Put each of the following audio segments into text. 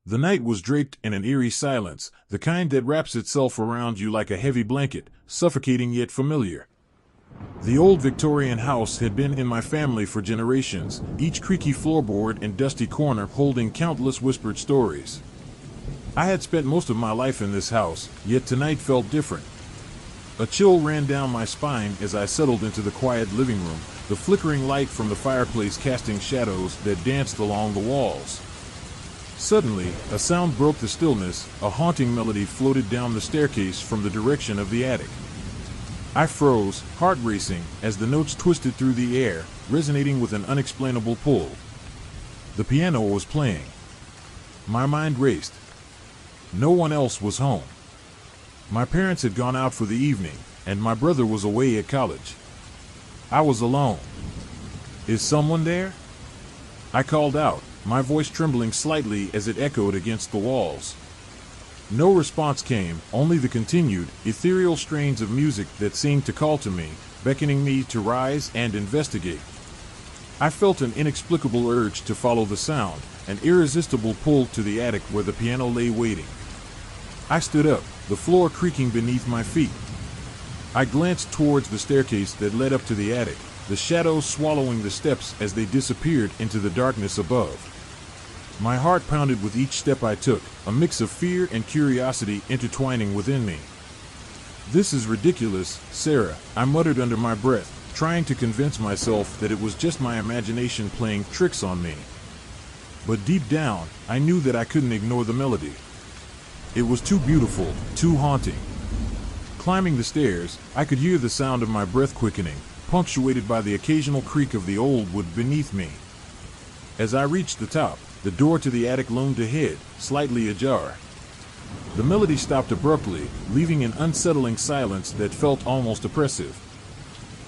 The night was draped in an eerie silence, the kind that wraps itself around you like a heavy blanket, suffocating yet familiar. The old Victorian house had been in my family for generations, each creaky floorboard and dusty corner holding countless whispered stories. I had spent most of my life in this house, yet tonight felt different. A chill ran down my spine as I settled into the quiet living room, the flickering light from the fireplace casting shadows that danced along the walls. Suddenly, a sound broke the stillness, a haunting melody floated down the staircase from the direction of the attic. I froze, heart racing, as the notes twisted through the air, resonating with an unexplainable pull. The piano was playing. My mind raced. No one else was home. My parents had gone out for the evening, and my brother was away at college. I was alone. Is someone there? I called out, my voice trembling slightly as it echoed against the walls. No response came, only the continued, ethereal strains of music that seemed to call to me, beckoning me to rise and investigate. I felt an inexplicable urge to follow the sound, an irresistible pull to the attic where the piano lay waiting. I stood up, the floor creaking beneath my feet. I glanced towards the staircase that led up to the attic, the shadows swallowing the steps as they disappeared into the darkness above. My heart pounded with each step I took, a mix of fear and curiosity intertwining within me. "This is ridiculous, Sarah," I muttered under my breath, trying to convince myself that it was just my imagination playing tricks on me. But deep down, I knew that I couldn't ignore the melody. It was too beautiful, too haunting. Climbing the stairs, I could hear the sound of my breath quickening, punctuated by the occasional creak of the old wood beneath me. As I reached the top, the door to the attic loomed ahead, slightly ajar. The melody stopped abruptly, leaving an unsettling silence that felt almost oppressive.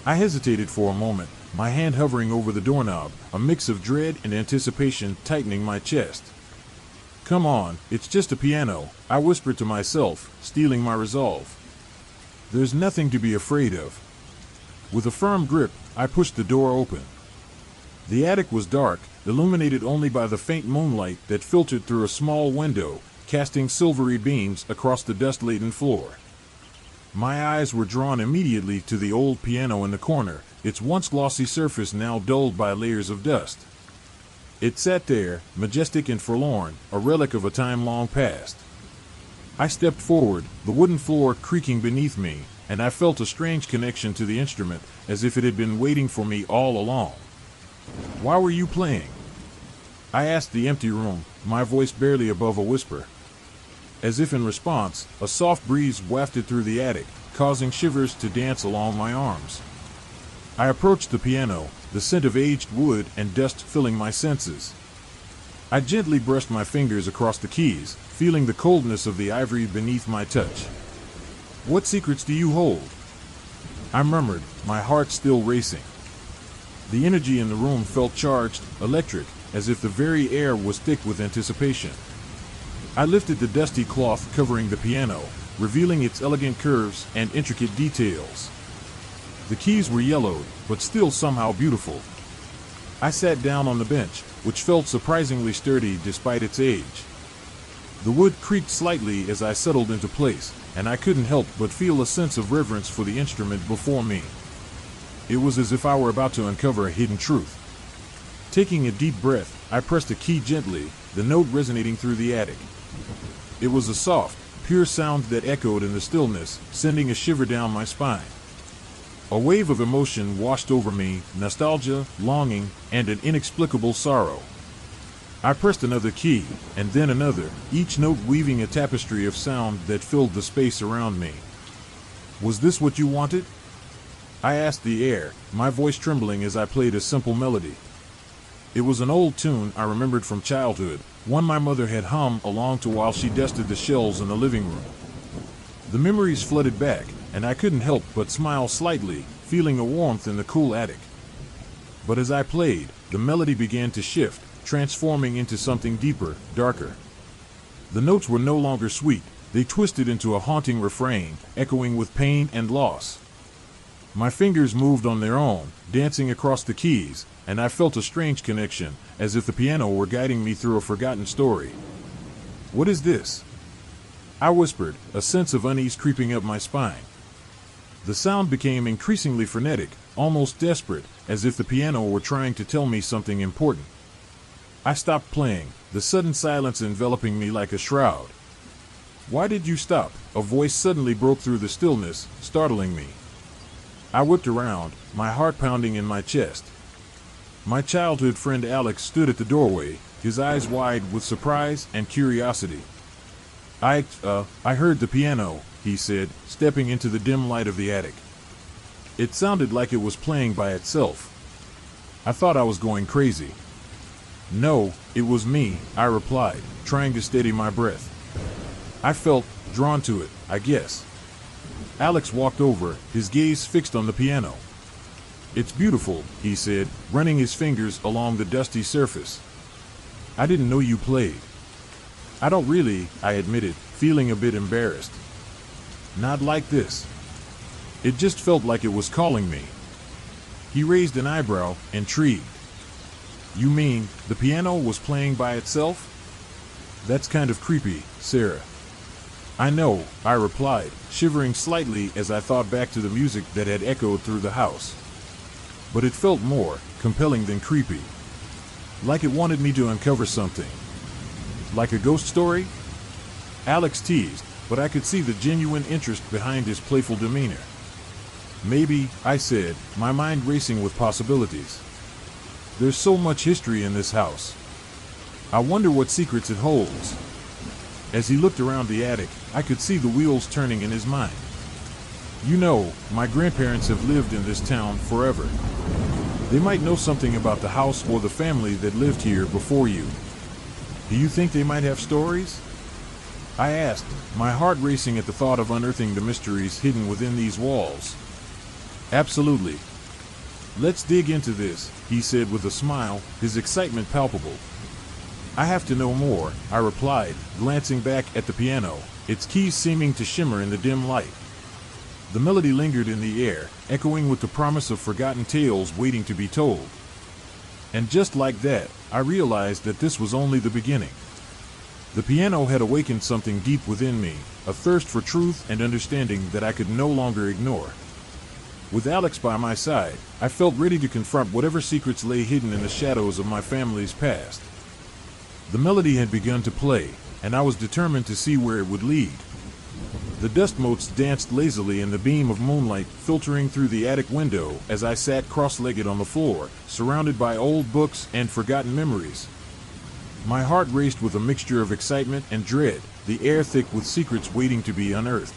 I hesitated for a moment, my hand hovering over the doorknob, a mix of dread and anticipation tightening my chest. "Come on, it's just a piano," I whispered to myself, steeling my resolve. "There's nothing to be afraid of." With a firm grip, I pushed the door open. The attic was dark, illuminated only by the faint moonlight that filtered through a small window, casting silvery beams across the dust-laden floor. My eyes were drawn immediately to the old piano in the corner, its once glossy surface now dulled by layers of dust. It sat there, majestic and forlorn, a relic of a time long past. I stepped forward, the wooden floor creaking beneath me, and I felt a strange connection to the instrument, as if it had been waiting for me all along. "Why were you playing?" I asked the empty room, my voice barely above a whisper. As if in response, a soft breeze wafted through the attic, causing shivers to dance along my arms. I approached the piano, the scent of aged wood and dust filling my senses. I gently brushed my fingers across the keys, feeling the coldness of the ivory beneath my touch. "What secrets do you hold?" I murmured, my heart still racing. The energy in the room felt charged, electric, as if the very air was thick with anticipation. I lifted the dusty cloth covering the piano, revealing its elegant curves and intricate details. The keys were yellowed, but still somehow beautiful. I sat down on the bench, which felt surprisingly sturdy despite its age. The wood creaked slightly as I settled into place, and I couldn't help but feel a sense of reverence for the instrument before me. It was as if I were about to uncover a hidden truth. Taking a deep breath, I pressed a key gently, the note resonating through the attic. It was a soft, pure sound that echoed in the stillness, sending a shiver down my spine. A wave of emotion washed over me, nostalgia, longing, and an inexplicable sorrow. I pressed another key, and then another, each note weaving a tapestry of sound that filled the space around me. "Was this what you wanted?" I asked the air, my voice trembling as I played a simple melody. It was an old tune I remembered from childhood, one my mother had hummed along to while she dusted the shelves in the living room. The memories flooded back, and I couldn't help but smile slightly, feeling a warmth in the cool attic. But as I played, the melody began to shift, transforming into something deeper, darker. The notes were no longer sweet, they twisted into a haunting refrain, echoing with pain and loss. My fingers moved on their own, dancing across the keys, and I felt a strange connection, as if the piano were guiding me through a forgotten story. What is this? I whispered, a sense of unease creeping up my spine. The sound became increasingly frenetic, almost desperate, as if the piano were trying to tell me something important. I stopped playing, the sudden silence enveloping me like a shroud. Why did you stop? A voice suddenly broke through the stillness, startling me. I whipped around, my heart pounding in my chest. My childhood friend Alex stood at the doorway, his eyes wide with surprise and curiosity. I heard the piano, he said, stepping into the dim light of the attic. It sounded like it was playing by itself. I thought I was going crazy. No, it was me, I replied, trying to steady my breath. I felt drawn to it, I guess. Alex walked over, his gaze fixed on the piano. It's beautiful, he said, running his fingers along the dusty surface. I didn't know you played. I don't really, I admitted, feeling a bit embarrassed. Not like this. It just felt like it was calling me. He raised an eyebrow, intrigued. You mean, the piano was playing by itself? That's kind of creepy, Sarah. I know, I replied, shivering slightly as I thought back to the music that had echoed through the house. But it felt more compelling than creepy. Like it wanted me to uncover something. Like a ghost story? Alex teased, but I could see the genuine interest behind his playful demeanor. Maybe, I said, my mind racing with possibilities. There's so much history in this house. I wonder what secrets it holds. As he looked around the attic, I could see the wheels turning in his mind. You know, my grandparents have lived in this town forever. They might know something about the house or the family that lived here before you. Do you think they might have stories? I asked, my heart racing at the thought of unearthing the mysteries hidden within these walls. Absolutely. Let's dig into this, he said with a smile, his excitement palpable. I have to know more, I replied, glancing back at the piano, its keys seeming to shimmer in the dim light. The melody lingered in the air, echoing with the promise of forgotten tales waiting to be told. And just like that, I realized that this was only the beginning. The piano had awakened something deep within me, a thirst for truth and understanding that I could no longer ignore. With Alex by my side, I felt ready to confront whatever secrets lay hidden in the shadows of my family's past. The melody had begun to play, and I was determined to see where it would lead. The dust motes danced lazily in the beam of moonlight filtering through the attic window as I sat cross-legged on the floor, surrounded by old books and forgotten memories. My heart raced with a mixture of excitement and dread, the air thick with secrets waiting to be unearthed.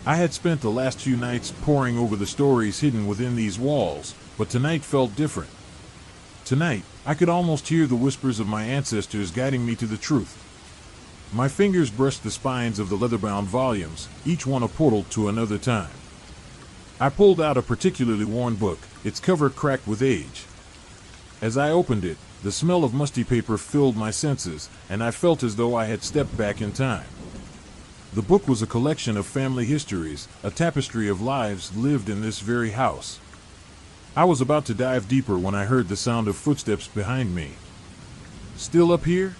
I had spent the last few nights poring over the stories hidden within these walls, but tonight felt different. Tonight, I could almost hear the whispers of my ancestors guiding me to the truth. My fingers brushed the spines of the leather-bound volumes, each one a portal to another time. I pulled out a particularly worn book, its cover cracked with age. As I opened it, the smell of musty paper filled my senses, and I felt as though I had stepped back in time. The book was a collection of family histories, a tapestry of lives lived in this very house. I was about to dive deeper when I heard the sound of footsteps behind me. Still up here?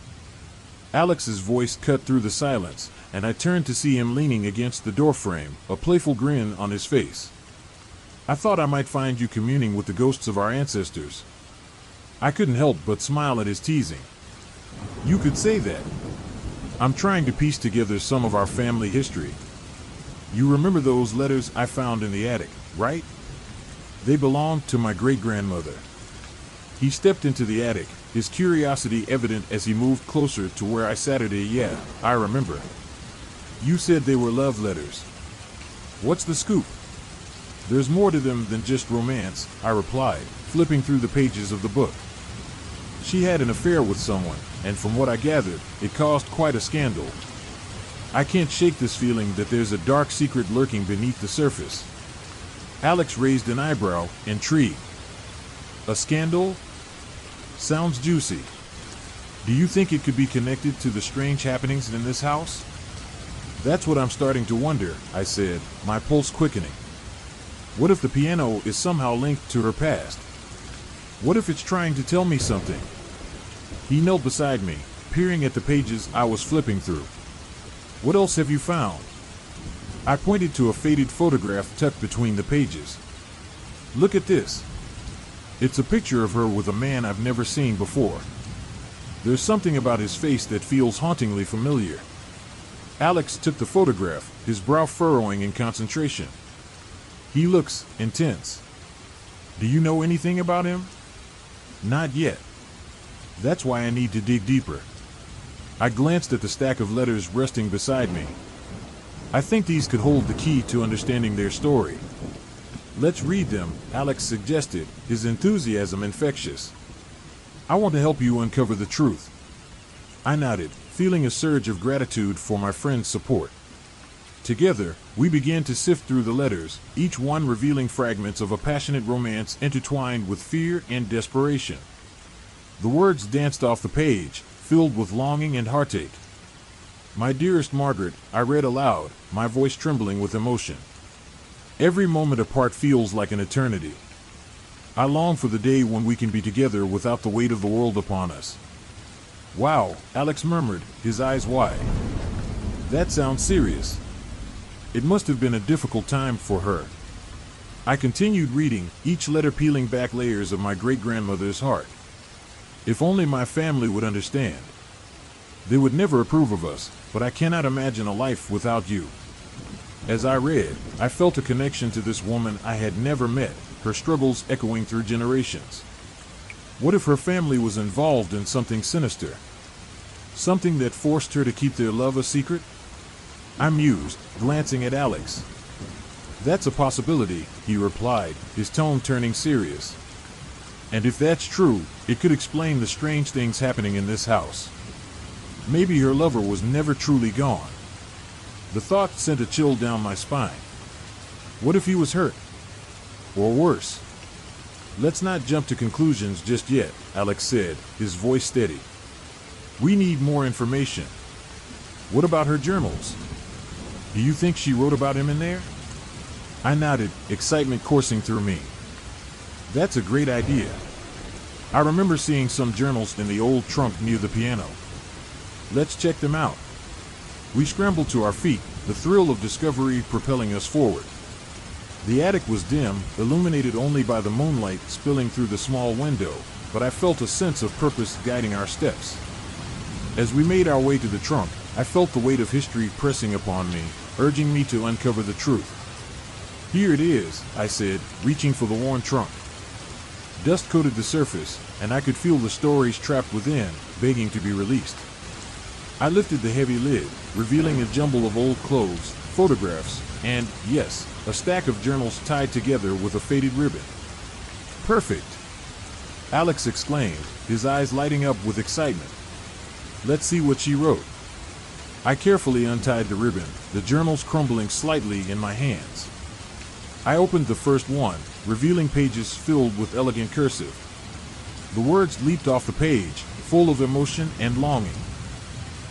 Alex's voice cut through the silence, and I turned to see him leaning against the doorframe, a playful grin on his face. I thought I might find you communing with the ghosts of our ancestors. I couldn't help but smile at his teasing. You could say that. I'm trying to piece together some of our family history. You remember those letters I found in the attic, right? They belonged to my great-grandmother. He stepped into the attic, his curiosity evident as he moved closer to where I sat at. Yeah, I remember. You said they were love letters. What's the scoop? There's more to them than just romance, I replied, flipping through the pages of the book. She had an affair with someone, and from what I gathered, it caused quite a scandal. I can't shake this feeling that there's a dark secret lurking beneath the surface. Alex raised an eyebrow, intrigued. A scandal? Sounds juicy. Do you think it could be connected to the strange happenings in this house? That's what I'm starting to wonder, I said, my pulse quickening. What if the piano is somehow linked to her past? What if it's trying to tell me something? He knelt beside me, peering at the pages I was flipping through. "What else have you found?" I pointed to a faded photograph tucked between the pages. "Look at this. It's a picture of her with a man I've never seen before. There's something about his face that feels hauntingly familiar." Alex took the photograph, his brow furrowing in concentration. "He looks intense. Do you know anything about him?" "Not yet. That's why I need to dig deeper." I glanced at the stack of letters resting beside me. "I think these could hold the key to understanding their story." "Let's read them," Alex suggested, his enthusiasm infectious. "I want to help you uncover the truth." I nodded, feeling a surge of gratitude for my friend's support. Together, we began to sift through the letters, each one revealing fragments of a passionate romance intertwined with fear and desperation. The words danced off the page, filled with longing and heartache. "My dearest Margaret," I read aloud, my voice trembling with emotion. "Every moment apart feels like an eternity. I long for the day when we can be together without the weight of the world upon us." "Wow," Alex murmured, his eyes wide. "That sounds serious. It must have been a difficult time for her." I continued reading, each letter peeling back layers of my great-grandmother's heart. "If only my family would understand. They would never approve of us, but I cannot imagine a life without you." As I read, I felt a connection to this woman I had never met, her struggles echoing through generations. What if her family was involved in something sinister? Something that forced her to keep their love a secret? I mused, glancing at Alex. "That's a possibility," he replied, his tone turning serious. "And if that's true, it could explain the strange things happening in this house. Maybe her lover was never truly gone." The thought sent a chill down my spine. What if he was hurt? Or worse? "Let's not jump to conclusions just yet," Alex said, his voice steady. "We need more information. What about her journals? Do you think she wrote about him in there?" I nodded, excitement coursing through me. "That's a great idea. I remember seeing some journals in the old trunk near the piano. Let's check them out." We scrambled to our feet, the thrill of discovery propelling us forward. The attic was dim, illuminated only by the moonlight spilling through the small window, but I felt a sense of purpose guiding our steps. As we made our way to the trunk, I felt the weight of history pressing upon me, urging me to uncover the truth. "Here it is," I said, reaching for the worn trunk. Dust coated the surface, and I could feel the stories trapped within, begging to be released. I lifted the heavy lid, revealing a jumble of old clothes, photographs, and, yes, a stack of journals tied together with a faded ribbon. "Perfect!" Alex exclaimed, his eyes lighting up with excitement. "Let's see what she wrote." I carefully untied the ribbon, the journals crumbling slightly in my hands. I opened the first one, revealing pages filled with elegant cursive. The words leaped off the page, full of emotion and longing.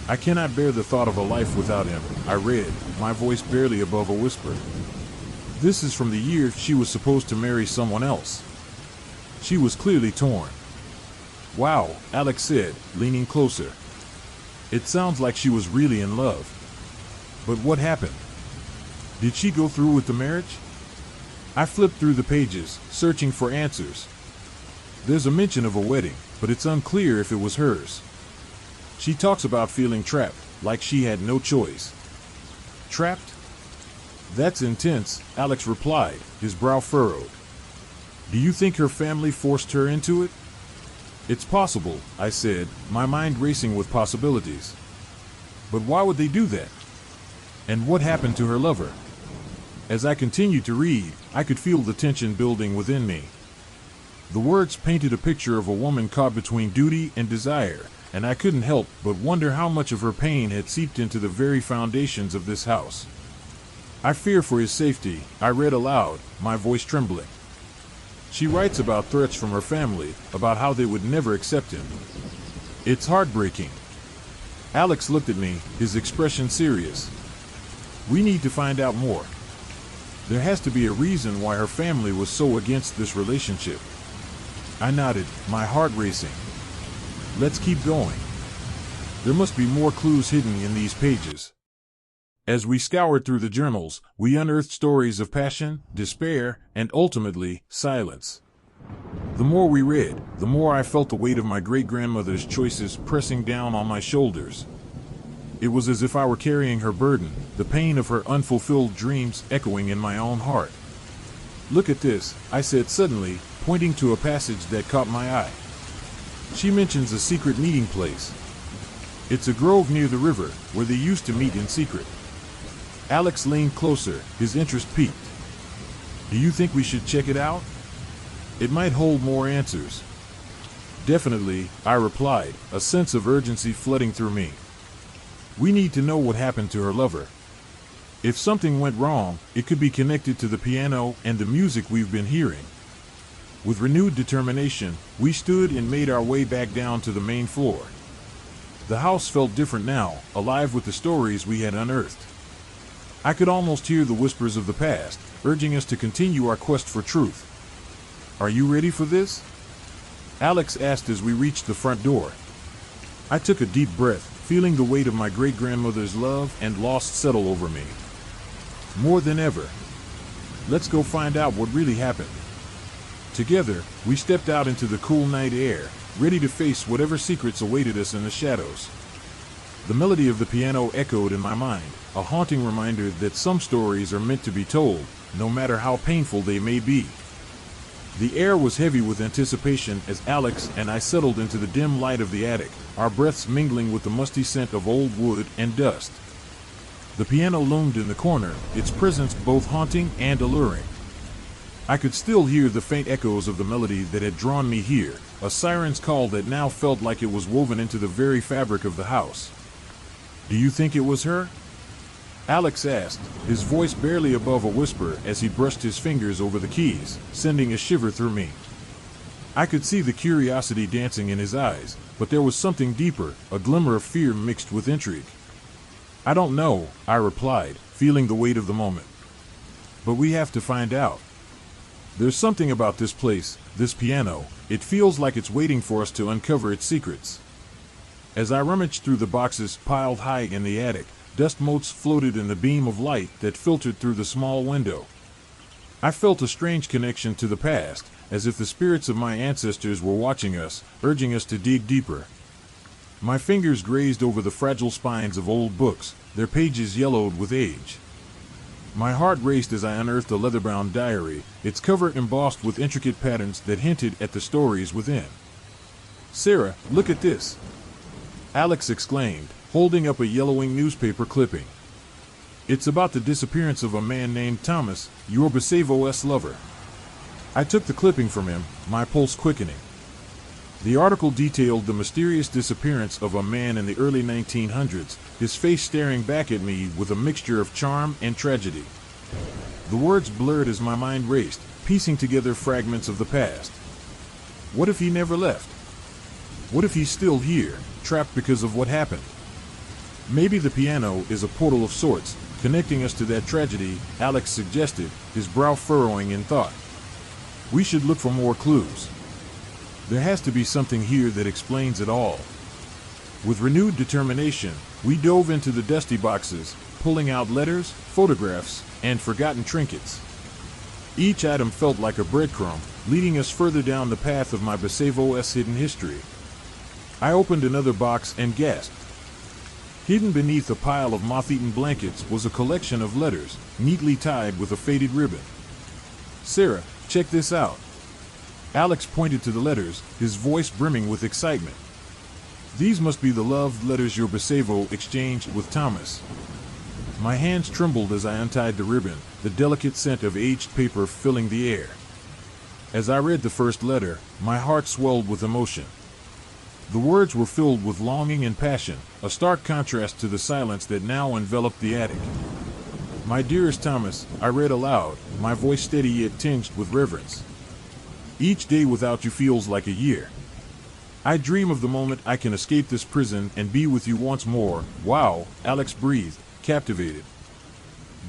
"I cannot bear the thought of a life without him," I read, my voice barely above a whisper. This is from the year she was supposed to marry someone else. She was clearly torn. "Wow," Alex said, leaning closer. "It sounds like she was really in love. But what happened? Did she go through with the marriage?" I flipped through the pages, searching for answers. There's a mention of a wedding, but it's unclear if it was hers. She talks about feeling trapped, like she had no choice. "Trapped? That's intense," Alex replied, his brow furrowed. "Do you think her family forced her into it?" "It's possible," I said, my mind racing with possibilities. "But why would they do that? And what happened to her lover?" As I continued to read, I could feel the tension building within me. The words painted a picture of a woman caught between duty and desire, and I couldn't help but wonder how much of her pain had seeped into the very foundations of this house. "I fear for his safety," I read aloud, my voice trembling. She writes about threats from her family, about how they would never accept him. It's heartbreaking. Alex looked at me, his expression serious. "We need to find out more. There has to be a reason why her family was so against this relationship." I nodded, my heart racing. "Let's keep going." There must be more clues hidden in these pages. As we scoured through the journals, we unearthed stories of passion, despair, and ultimately, silence. The more we read, the more I felt the weight of my great-grandmother's choices pressing down on my shoulders. It was as if I were carrying her burden, the pain of her unfulfilled dreams echoing in my own heart. "Look at this," I said suddenly, pointing to a passage that caught my eye. "She mentions a secret meeting place. It's a grove near the river, where they used to meet in secret." Alex leaned closer, his interest piqued. "Do you think we should check it out? It might hold more answers." "Definitely," I replied, a sense of urgency flooding through me. We need to know what happened to her lover. If something went wrong, it could be connected to the piano and the music we've been hearing. With renewed determination, we stood and made our way back down to the main floor. The house felt different now, alive with the stories we had unearthed. I could almost hear the whispers of the past, urging us to continue our quest for truth. "Are you ready for this?" Alex asked as we reached the front door. I took a deep breath, feeling the weight of my great-grandmother's love and loss settle over me. More than ever. Let's go find out what really happened. Together, we stepped out into the cool night air, ready to face whatever secrets awaited us in the shadows. The melody of the piano echoed in my mind, a haunting reminder that some stories are meant to be told, no matter how painful they may be. The air was heavy with anticipation as Alex and I settled into the dim light of the attic, our breaths mingling with the musty scent of old wood and dust. The piano loomed in the corner, its presence both haunting and alluring. I could still hear the faint echoes of the melody that had drawn me here, a siren's call that now felt like it was woven into the very fabric of the house. "Do you think it was her?" Alex asked, his voice barely above a whisper as he brushed his fingers over the keys, sending a shiver through me. I could see the curiosity dancing in his eyes, but there was something deeper, a glimmer of fear mixed with intrigue. "I don't know," I replied, feeling the weight of the moment. "But we have to find out. There's something about this place, this piano, it feels like it's waiting for us to uncover its secrets." As I rummaged through the boxes piled high in the attic, dust motes floated in the beam of light that filtered through the small window. I felt a strange connection to the past, as if the spirits of my ancestors were watching us, urging us to dig deeper. My fingers grazed over the fragile spines of old books, their pages yellowed with age. My heart raced as I unearthed a leather-bound diary, its cover embossed with intricate patterns that hinted at the stories within. "Sarah, look at this!" Alex exclaimed, holding up a yellowing newspaper clipping. "It's about the disappearance of a man named Thomas, your Basavos lover." I took the clipping from him, my pulse quickening. The article detailed the mysterious disappearance of a man in the early 1900s, his face staring back at me with a mixture of charm and tragedy. The words blurred as my mind raced, piecing together fragments of the past. What if he never left? What if he's still here, trapped because of what happened? Maybe the piano is a portal of sorts, connecting us to that tragedy, Alex suggested, his brow furrowing in thought. We should look for more clues. There has to be something here that explains it all. With renewed determination, we dove into the dusty boxes, pulling out letters, photographs, and forgotten trinkets. Each item felt like a breadcrumb, leading us further down the path of my Basavos hidden history. I opened another box and gasped. Hidden beneath a pile of moth-eaten blankets was a collection of letters, neatly tied with a faded ribbon. "Sarah, check this out." Alex pointed to the letters, his voice brimming with excitement. "These must be the love letters your Basavo exchanged with Thomas." My hands trembled as I untied the ribbon, the delicate scent of aged paper filling the air. As I read the first letter, my heart swelled with emotion. The words were filled with longing and passion, a stark contrast to the silence that now enveloped the attic. "My dearest Thomas," I read aloud, my voice steady yet tinged with reverence. "Each day without you feels like a year. I dream of the moment I can escape this prison and be with you once more." "Wow," Alex breathed, captivated.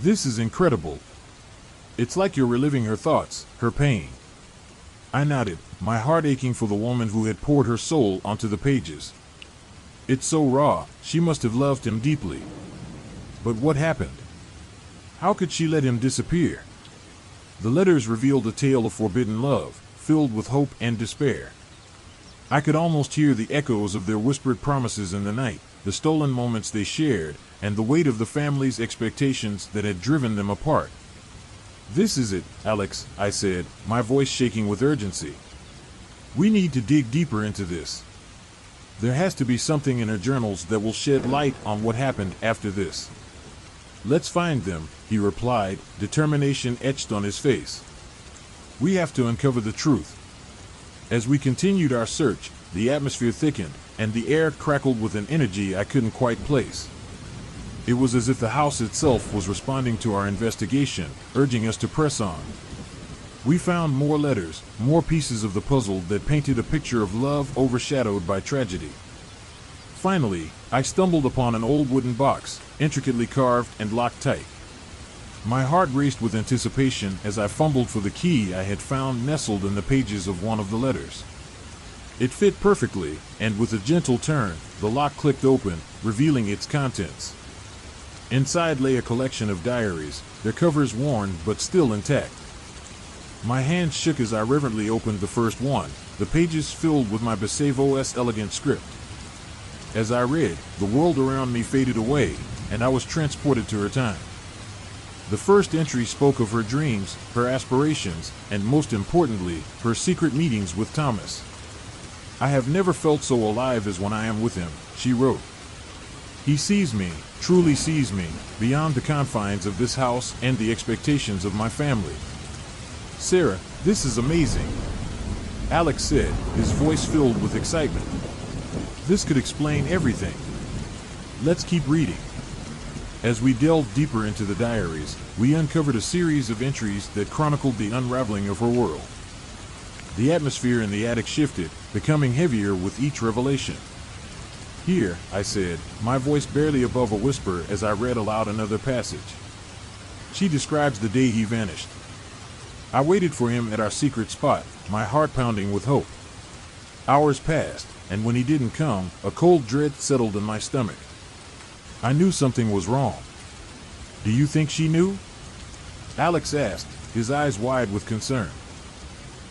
"This is incredible. It's like you're reliving her thoughts, her pain." I nodded, my heart aching for the woman who had poured her soul onto the pages. It's so raw, she must have loved him deeply. But what happened? How could she let him disappear? The letters revealed a tale of forbidden love, filled with hope and despair. I could almost hear the echoes of their whispered promises in the night, the stolen moments they shared, and the weight of the family's expectations that had driven them apart. "This is it, Alex," I said, my voice shaking with urgency. "We need to dig deeper into this. There has to be something in her journals that will shed light on what happened after this." "Let's find them," he replied, determination etched on his face. "We have to uncover the truth." As we continued our search, the atmosphere thickened, and the air crackled with an energy I couldn't quite place. It was as if the house itself was responding to our investigation, urging us to press on. We found more letters, more pieces of the puzzle that painted a picture of love overshadowed by tragedy. Finally, I stumbled upon an old wooden box, intricately carved and locked tight. My heart raced with anticipation as I fumbled for the key I had found nestled in the pages of one of the letters. It fit perfectly, and with a gentle turn, the lock clicked open, revealing its contents. Inside lay a collection of diaries, their covers worn but still intact. My hands shook as I reverently opened the first one, the pages filled with my Basavo's elegant script. As I read, the world around me faded away, and I was transported to her time. The first entry spoke of her dreams, her aspirations, and most importantly, her secret meetings with Thomas. "I have never felt so alive as when I am with him," she wrote. "He sees me, truly sees me, beyond the confines of this house and the expectations of my family." "Sarah, this is amazing," Alex said, his voice filled with excitement. "This could explain everything. Let's keep reading." As we delved deeper into the diaries, we uncovered a series of entries that chronicled the unraveling of her world. The atmosphere in the attic shifted, becoming heavier with each revelation. "Here," I said, my voice barely above a whisper as I read aloud another passage. She describes the day he vanished. "I waited for him at our secret spot, my heart pounding with hope. Hours passed, and when he didn't come, a cold dread settled in my stomach. I knew something was wrong." "Do you think she knew?" Alex asked, his eyes wide with concern.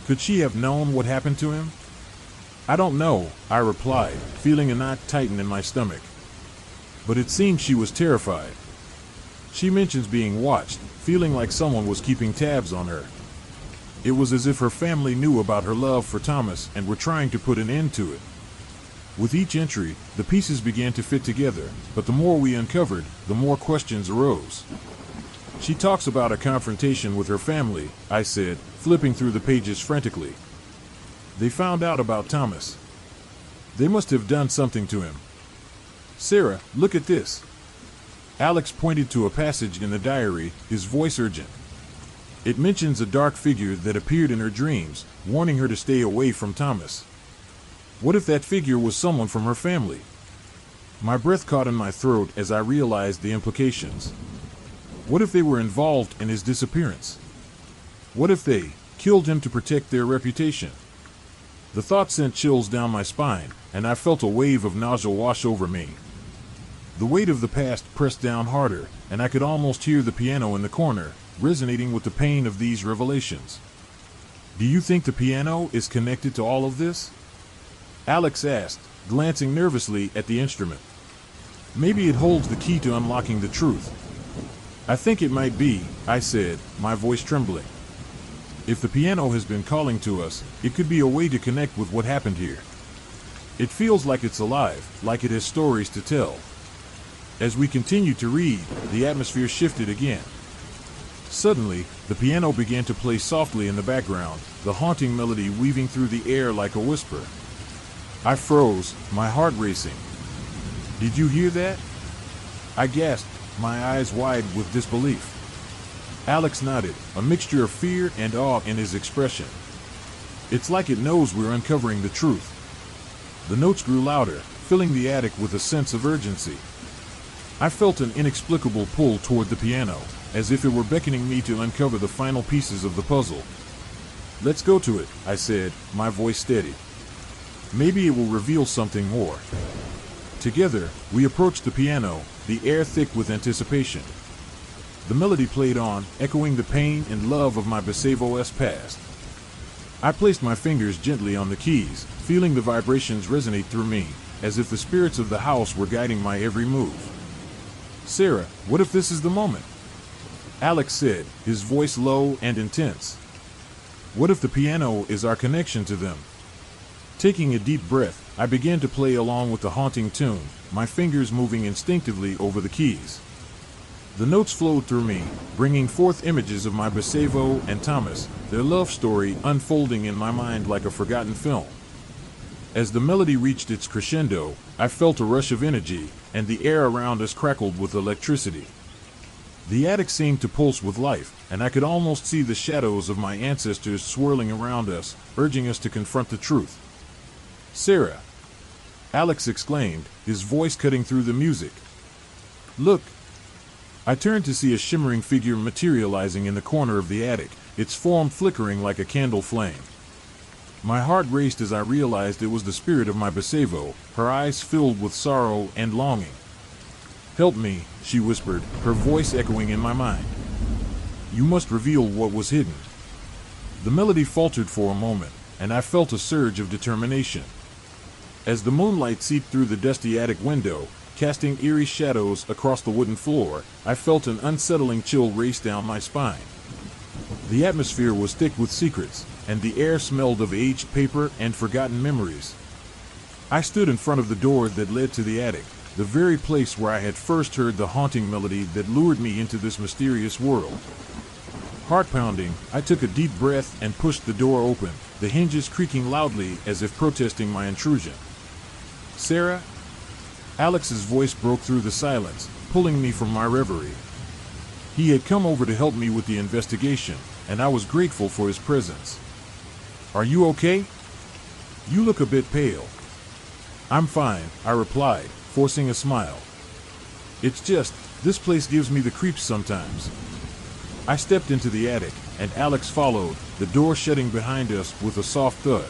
"Could she have known what happened to him?" "I don't know," I replied, feeling a knot tighten in my stomach. "But it seems she was terrified. She mentions being watched, feeling like someone was keeping tabs on her. It was as if her family knew about her love for Thomas and were trying to put an end to it." With each entry, the pieces began to fit together, but the more we uncovered, the more questions arose. "She talks about a confrontation with her family," I said, flipping through the pages frantically. "They found out about Thomas. They must have done something to him. Sarah, look at this." Alex pointed to a passage in the diary, his voice urgent. "It mentions a dark figure that appeared in her dreams, warning her to stay away from Thomas. What if that figure was someone from her family?" My breath caught in my throat as I realized the implications. What if they were involved in his disappearance? What if they killed him to protect their reputation? The thought sent chills down my spine, and I felt a wave of nausea wash over me. The weight of the past pressed down harder, and I could almost hear the piano in the corner, resonating with the pain of these revelations. "Do you think the piano is connected to all of this?" Alex asked, glancing nervously at the instrument. "Maybe it holds the key to unlocking the truth." "I think it might be," I said, my voice trembling. "If the piano has been calling to us, it could be a way to connect with what happened here. It feels like it's alive, like it has stories to tell." As we continued to read, the atmosphere shifted again. Suddenly, the piano began to play softly in the background, the haunting melody weaving through the air like a whisper. I froze, my heart racing. "Did you hear that?" I gasped, my eyes wide with disbelief. Alex nodded, a mixture of fear and awe in his expression. "It's like it knows we're uncovering the truth." The notes grew louder, filling the attic with a sense of urgency. I felt an inexplicable pull toward the piano, as if it were beckoning me to uncover the final pieces of the puzzle. "Let's go to it," I said, my voice steady. "Maybe it will reveal something more." Together, we approached the piano, the air thick with anticipation. The melody played on, echoing the pain and love of my Basavo's past. I placed my fingers gently on the keys, feeling the vibrations resonate through me, as if the spirits of the house were guiding my every move. "Sarah, what if this is the moment?" Alex said, his voice low and intense. "What if the piano is our connection to them?" Taking a deep breath, I began to play along with the haunting tune, my fingers moving instinctively over the keys. The notes flowed through me, bringing forth images of my Basavo and Thomas, their love story unfolding in my mind like a forgotten film. As the melody reached its crescendo, I felt a rush of energy, and the air around us crackled with electricity. The attic seemed to pulse with life, and I could almost see the shadows of my ancestors swirling around us, urging us to confront the truth. "Sarah!" Alex exclaimed, his voice cutting through the music. "Look!" I turned to see a shimmering figure materializing in the corner of the attic, its form flickering like a candle flame. My heart raced as I realized it was the spirit of my Basavo, her eyes filled with sorrow and longing. "Help me," she whispered, her voice echoing in my mind. "You must reveal what was hidden." The melody faltered for a moment, and I felt a surge of determination. As the moonlight seeped through the dusty attic window, casting eerie shadows across the wooden floor, I felt an unsettling chill race down my spine. The atmosphere was thick with secrets, and the air smelled of aged paper and forgotten memories. I stood in front of the door that led to the attic, the very place where I had first heard the haunting melody that lured me into this mysterious world. Heart pounding, I took a deep breath and pushed the door open, the hinges creaking loudly as if protesting my intrusion. "Sarah?" Alex's voice broke through the silence, pulling me from my reverie. He had come over to help me with the investigation, and I was grateful for his presence. "Are you okay? You look a bit pale." "I'm fine," I replied, forcing a smile. "It's just, this place gives me the creeps sometimes." I stepped into the attic, and Alex followed, the door shutting behind us with a soft thud.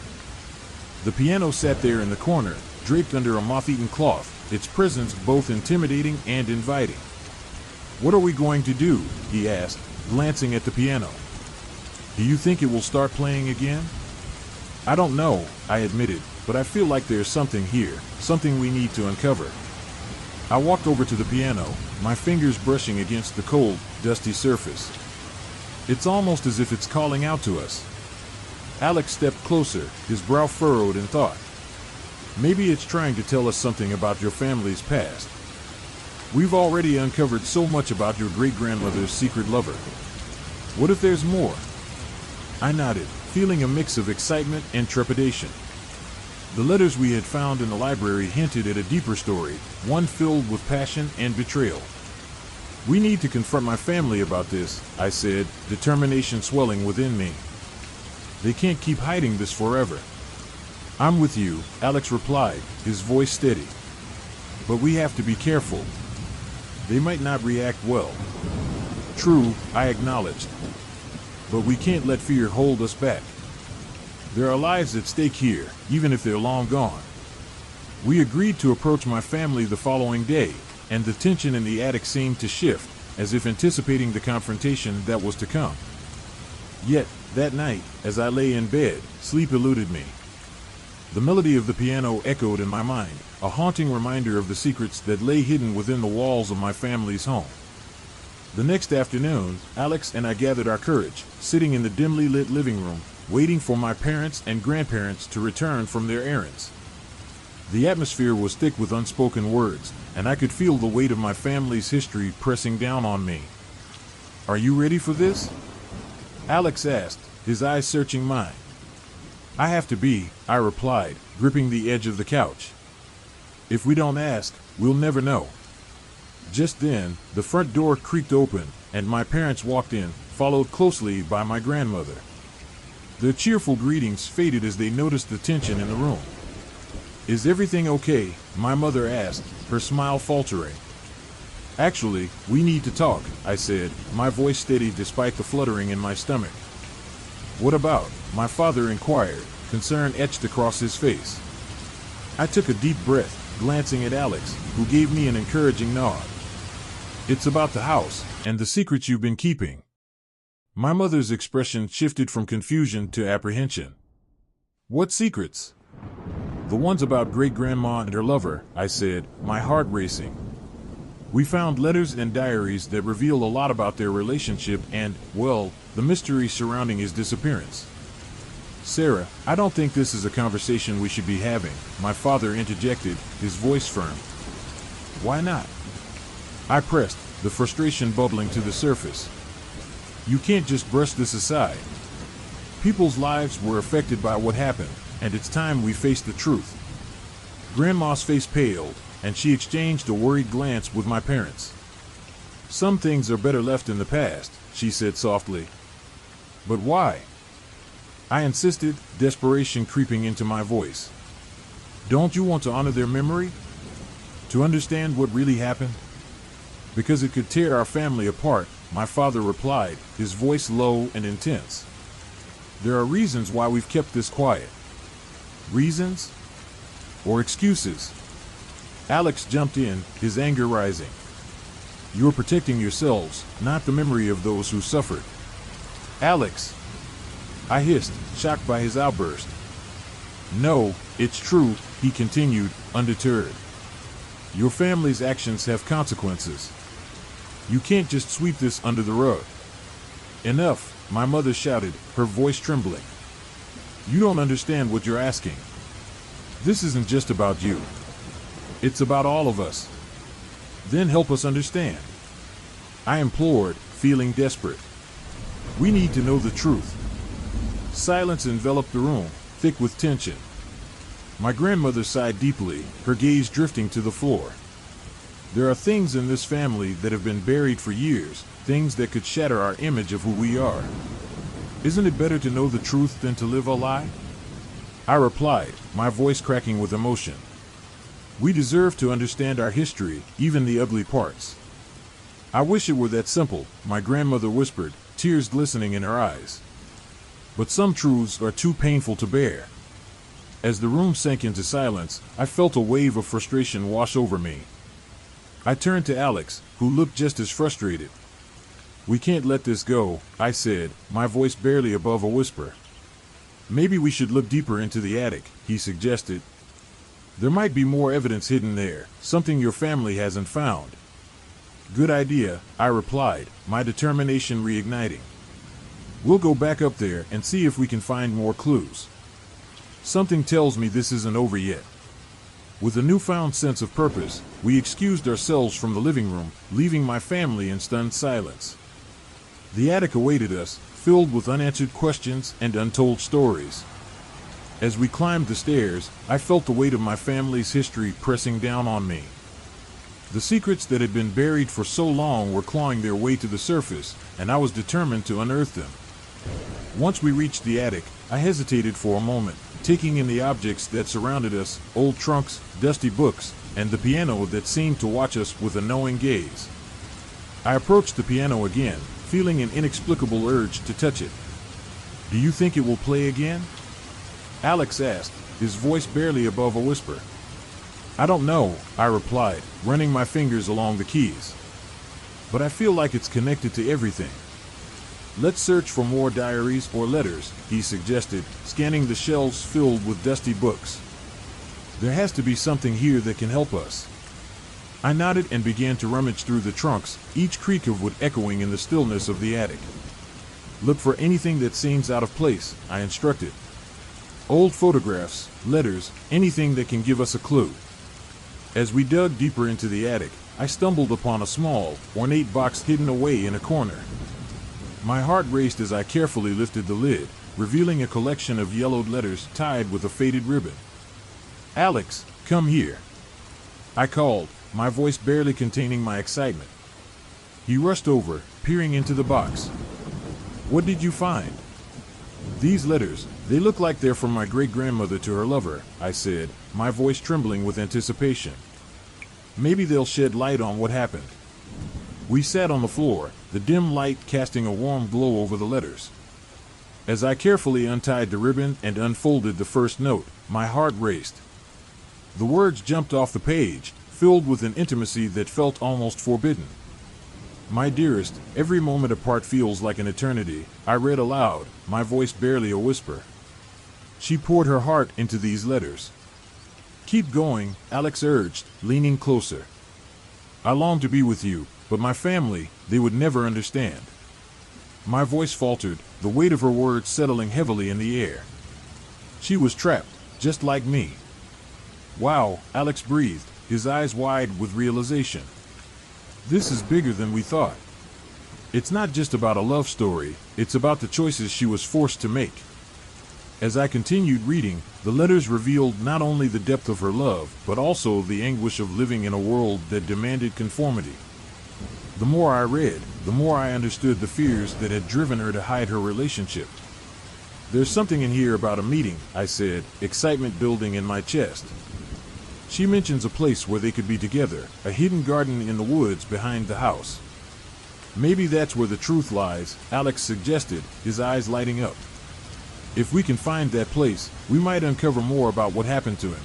The piano sat there in the corner, draped under a moth-eaten cloth, its presence both intimidating and inviting. "What are we going to do?" he asked, glancing at the piano. "Do you think it will start playing again?" "I don't know," I admitted, "but I feel like there's something here, something we need to uncover." I walked over to the piano, my fingers brushing against the cold, dusty surface. "It's almost as if it's calling out to us." Alex stepped closer, his brow furrowed in thought. "Maybe it's trying to tell us something about your family's past. We've already uncovered so much about your great-grandmother's secret lover. What if there's more?" I nodded, feeling a mix of excitement and trepidation. The letters we had found in the library hinted at a deeper story, one filled with passion and betrayal. "We need to confront my family about this," I said, determination swelling within me. "They can't keep hiding this forever." "I'm with you," Alex replied, his voice steady. "But we have to be careful. They might not react well." "True," I acknowledged. "But we can't let fear hold us back. There are lives at stake here, even if they're long gone." We agreed to approach my family the following day, and the tension in the attic seemed to shift, as if anticipating the confrontation that was to come. Yet, that night, as I lay in bed, sleep eluded me. The melody of the piano echoed in my mind, a haunting reminder of the secrets that lay hidden within the walls of my family's home. The next afternoon, Alex and I gathered our courage, sitting in the dimly lit living room, waiting for my parents and grandparents to return from their errands. The atmosphere was thick with unspoken words, and I could feel the weight of my family's history pressing down on me. "Are you ready for this?" Alex asked, his eyes searching mine. "I have to be," I replied, gripping the edge of the couch. "If we don't ask, we'll never know." Just then, the front door creaked open, and my parents walked in, followed closely by my grandmother. Their cheerful greetings faded as they noticed the tension in the room. "Is everything okay?" my mother asked, her smile faltering. "Actually, we need to talk," I said, my voice steady despite the fluttering in my stomach. "What about?" my father inquired, concern etched across his face. I took a deep breath, glancing at Alex, who gave me an encouraging nod. It's about the house, and the secrets you've been keeping. My mother's expression shifted from confusion to apprehension. What secrets? The ones about great-grandma and her lover, I said, my heart racing. We found letters and diaries that reveal a lot about their relationship and, well, the mystery surrounding his disappearance. Sarah, I don't think this is a conversation we should be having, my father interjected, his voice firm. Why not? I pressed, the frustration bubbling to the surface. You can't just brush this aside. People's lives were affected by what happened, and it's time we face the truth. Grandma's face paled, and she exchanged a worried glance with my parents. Some things are better left in the past, she said softly. But why? I insisted, desperation creeping into my voice. Don't you want to honor their memory? To understand what really happened? Because it could tear our family apart, my father replied, his voice low and intense. There are reasons why we've kept this quiet. Reasons? Or excuses? Alex jumped in, his anger rising. You're protecting yourselves, not the memory of those who suffered. Alex! I hissed, shocked by his outburst. No, it's true, he continued, undeterred. Your family's actions have consequences. You can't just sweep this under the rug. Enough, my mother shouted, her voice trembling. You don't understand what you're asking. This isn't just about you. It's about all of us. Then help us understand. I implored, feeling desperate. We need to know the truth. Silence enveloped the room, thick with tension. My grandmother sighed deeply, her gaze drifting to the floor. There are things in this family that have been buried for years, things that could shatter our image of who we are. Isn't it better to know the truth than to live a lie? I replied, my voice cracking with emotion. We deserve to understand our history, even the ugly parts. I wish it were that simple, my grandmother whispered, tears glistening in her eyes. But some truths are too painful to bear. As the room sank into silence, I felt a wave of frustration wash over me. I turned to Alex, who looked just as frustrated. We can't let this go, I said, my voice barely above a whisper. Maybe we should look deeper into the attic, he suggested. There might be more evidence hidden there, something your family hasn't found. Good idea, I replied, my determination reigniting. We'll go back up there and see if we can find more clues. Something tells me this isn't over yet. With a newfound sense of purpose, we excused ourselves from the living room, leaving my family in stunned silence. The attic awaited us, filled with unanswered questions and untold stories. As we climbed the stairs, I felt the weight of my family's history pressing down on me. The secrets that had been buried for so long were clawing their way to the surface, and I was determined to unearth them. Once we reached the attic, I hesitated for a moment, taking in the objects that surrounded us, old trunks, dusty books, and the piano that seemed to watch us with a knowing gaze. I approached the piano again, feeling an inexplicable urge to touch it. Do you think it will play again? Alex asked, his voice barely above a whisper. I don't know, I replied, running my fingers along the keys. But I feel like it's connected to everything. Let's search for more diaries or letters, he suggested, scanning the shelves filled with dusty books. There has to be something here that can help us. I nodded and began to rummage through the trunks, each creak of wood echoing in the stillness of the attic. Look for anything that seems out of place, I instructed. Old photographs, letters, anything that can give us a clue. As we dug deeper into the attic, I stumbled upon a small, ornate box hidden away in a corner. My heart raced as I carefully lifted the lid, revealing a collection of yellowed letters tied with a faded ribbon. Alex, come here. I called, my voice barely containing my excitement. He rushed over, peering into the box. What did you find? These letters, they look like they're from my great-grandmother to her lover, I said, my voice trembling with anticipation. Maybe they'll shed light on what happened. We sat on the floor, the dim light casting a warm glow over the letters. As I carefully untied the ribbon and unfolded the first note, my heart raced. The words jumped off the page, filled with an intimacy that felt almost forbidden. My dearest, every moment apart feels like an eternity, I read aloud, my voice barely a whisper. She poured her heart into these letters. Keep going, Alex urged, leaning closer. I long to be with you, but my family, they would never understand. My voice faltered, the weight of her words settling heavily in the air. She was trapped, just like me. Wow, Alex breathed, his eyes wide with realization. This is bigger than we thought. It's not just about a love story, it's about the choices she was forced to make. As I continued reading, the letters revealed not only the depth of her love, but also the anguish of living in a world that demanded conformity. The more I read, the more I understood the fears that had driven her to hide her relationship. There's something in here about a meeting, I said, excitement building in my chest. She mentions a place where they could be together, a hidden garden in the woods behind the house. Maybe that's where the truth lies, Alex suggested, his eyes lighting up. If we can find that place, we might uncover more about what happened to him.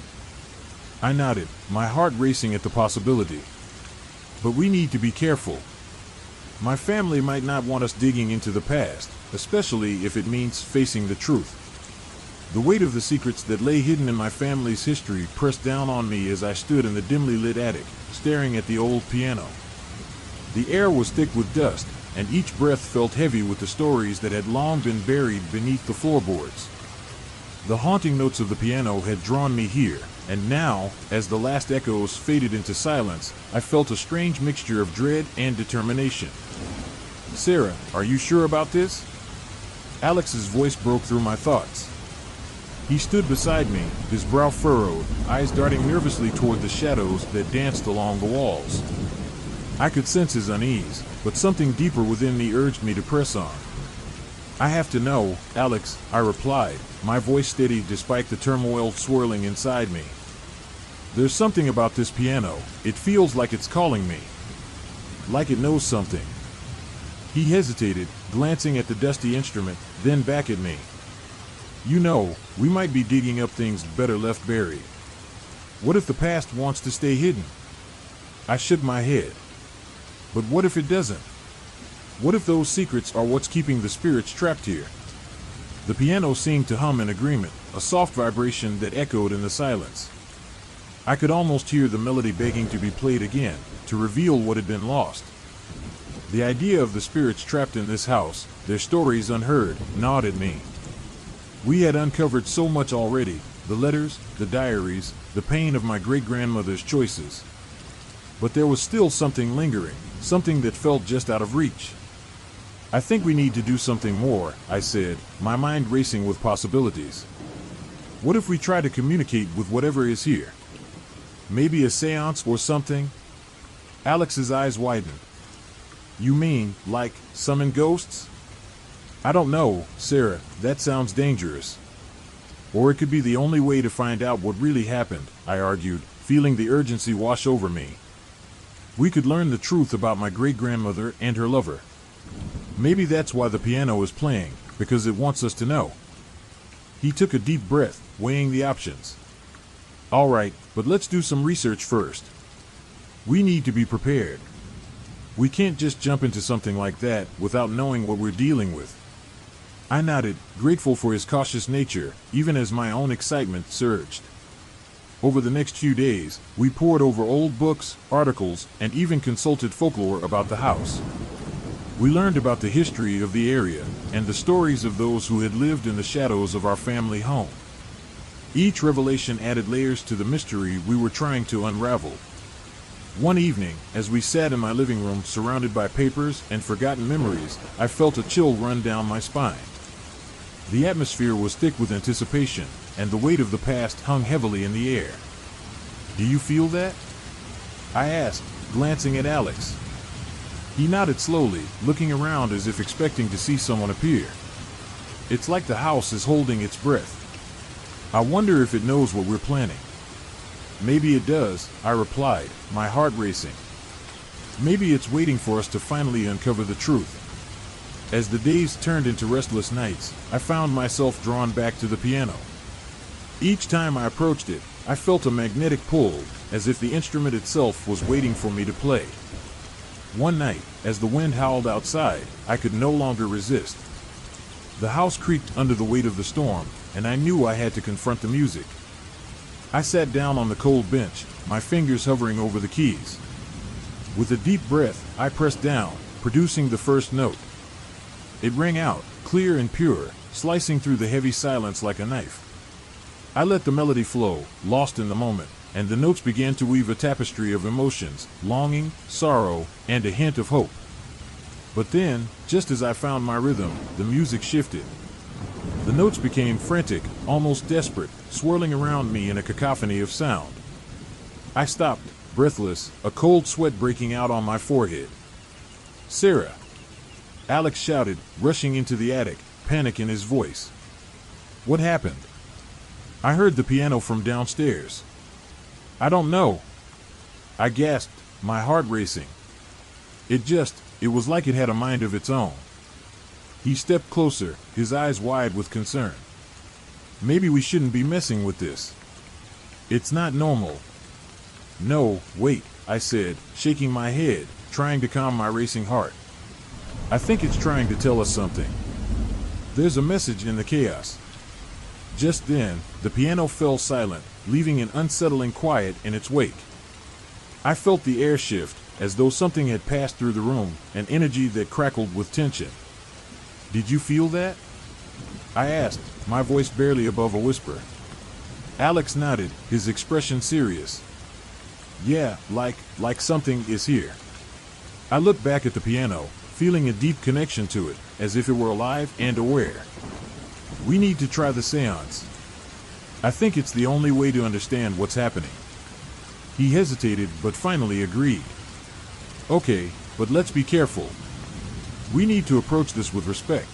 I nodded, my heart racing at the possibility. But we need to be careful. My family might not want us digging into the past, especially if it means facing the truth. The weight of the secrets that lay hidden in my family's history pressed down on me as I stood in the dimly lit attic, staring at the old piano. The air was thick with dust, and each breath felt heavy with the stories that had long been buried beneath the floorboards. The haunting notes of the piano had drawn me here, and now, as the last echoes faded into silence, I felt a strange mixture of dread and determination. Sarah, are you sure about this? Alex's voice broke through my thoughts. He stood beside me, his brow furrowed, eyes darting nervously toward the shadows that danced along the walls. I could sense his unease, but something deeper within me urged me to press on. I have to know, Alex, I replied, my voice steady despite the turmoil swirling inside me. There's something about this piano, it feels like it's calling me. Like it knows something. He hesitated, glancing at the dusty instrument, then back at me. You know, we might be digging up things better left buried. What if the past wants to stay hidden? I shook my head. But what if it doesn't? What if those secrets are what's keeping the spirits trapped here? The piano seemed to hum in agreement, a soft vibration that echoed in the silence. I could almost hear the melody begging to be played again, to reveal what had been lost. The idea of the spirits trapped in this house, their stories unheard, gnawed at me. We had uncovered so much already, the letters, the diaries, the pain of my great-grandmother's choices. But there was still something lingering, something that felt just out of reach. I think we need to do something more, I said, my mind racing with possibilities. What if we try to communicate with whatever is here? Maybe a seance or something? Alex's eyes widened. You mean, like, summon ghosts? I don't know, Sarah, that sounds dangerous. Or it could be the only way to find out what really happened, I argued, feeling the urgency wash over me. We could learn the truth about my great-grandmother and her lover. Maybe that's why the piano is playing, because it wants us to know. He took a deep breath, weighing the options. All right, but let's do some research first. We need to be prepared. We can't just jump into something like that without knowing what we're dealing with. I nodded, grateful for his cautious nature, even as my own excitement surged. Over the next few days, we pored over old books, articles, and even consulted folklore about the house. We learned about the history of the area and the stories of those who had lived in the shadows of our family home. Each revelation added layers to the mystery we were trying to unravel. One evening, as we sat in my living room surrounded by papers and forgotten memories, I felt a chill run down my spine. The atmosphere was thick with anticipation, and the weight of the past hung heavily in the air. Do you feel that? I asked, glancing at Alex. He nodded slowly, looking around as if expecting to see someone appear. It's like the house is holding its breath. I wonder if it knows what we're planning. Maybe it does, I replied, my heart racing. Maybe it's waiting for us to finally uncover the truth. As the days turned into restless nights, I found myself drawn back to the piano. Each time I approached it, I felt a magnetic pull, as if the instrument itself was waiting for me to play. One night, as the wind howled outside, I could no longer resist. The house creaked under the weight of the storm, and I knew I had to confront the music. I sat down on the cold bench, my fingers hovering over the keys. With a deep breath, I pressed down, producing the first note. It rang out, clear and pure, slicing through the heavy silence like a knife. I let the melody flow, lost in the moment, and the notes began to weave a tapestry of emotions, longing, sorrow, and a hint of hope. But then, just as I found my rhythm, the music shifted. The notes became frantic, almost desperate, swirling around me in a cacophony of sound. I stopped, breathless, a cold sweat breaking out on my forehead. "Sarah!" Alex shouted, rushing into the attic, panic in his voice. "What happened?" "I heard the piano from downstairs." "I don't know." I gasped, my heart racing. It was like it had a mind of its own. He stepped closer, his eyes wide with concern. "Maybe we shouldn't be messing with this. It's not normal." "No, wait," I said, shaking my head, trying to calm my racing heart. "I think it's trying to tell us something. There's a message in the chaos." Just then, the piano fell silent, leaving an unsettling quiet in its wake. I felt the air shift, as though something had passed through the room, an energy that crackled with tension. "Did you feel that?" I asked, my voice barely above a whisper. Alex nodded, his expression serious. "Yeah, like something is here." I looked back at the piano, feeling a deep connection to it, as if it were alive and aware. "We need to try the seance. I think it's the only way to understand what's happening." He hesitated, but finally agreed. "Okay, but let's be careful. We need to approach this with respect."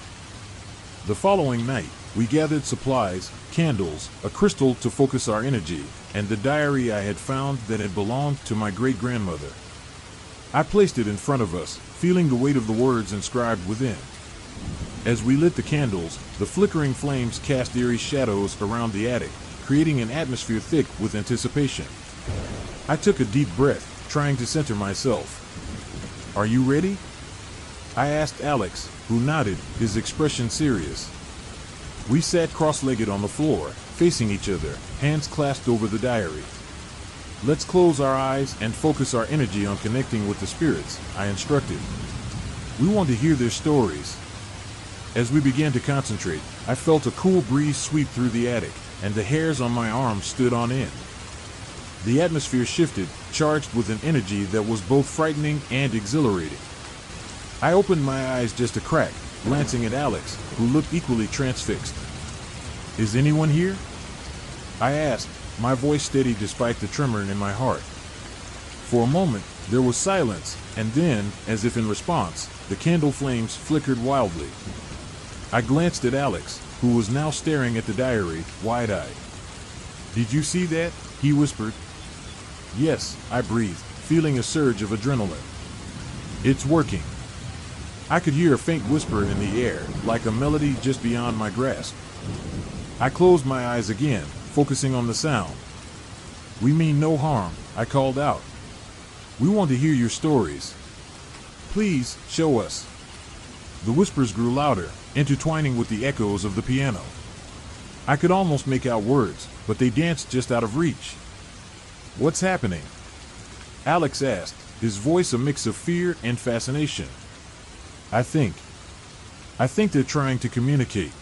The following night, we gathered supplies, candles, a crystal to focus our energy, and the diary I had found that had belonged to my great-grandmother. I placed it in front of us, feeling the weight of the words inscribed within. As we lit the candles, the flickering flames cast eerie shadows around the attic, creating an atmosphere thick with anticipation. I took a deep breath, trying to center myself. "Are you ready?" I asked Alex, who nodded, his expression serious. We sat cross-legged on the floor, facing each other, hands clasped over the diary. "Let's close our eyes and focus our energy on connecting with the spirits," I instructed. "We want to hear their stories." As we began to concentrate, I felt a cool breeze sweep through the attic, and the hairs on my arms stood on end. The atmosphere shifted, charged with an energy that was both frightening and exhilarating. I opened my eyes just a crack, glancing at Alex, who looked equally transfixed. "Is anyone here?" I asked, my voice steady despite the tremor in my heart. For a moment, there was silence, and then, as if in response, the candle flames flickered wildly. I glanced at Alex, who was now staring at the diary, wide-eyed. "Did you see that?" he whispered. "Yes," I breathed, feeling a surge of adrenaline. "It's working." I could hear a faint whisper in the air, like a melody just beyond my grasp. I closed my eyes again, focusing on the sound. "We mean no harm," I called out. "We want to hear your stories. Please, show us." The whispers grew louder, intertwining with the echoes of the piano. I could almost make out words, but they danced just out of reach. "What's happening?" Alex asked, his voice a mix of fear and fascination. I think they're trying to communicate."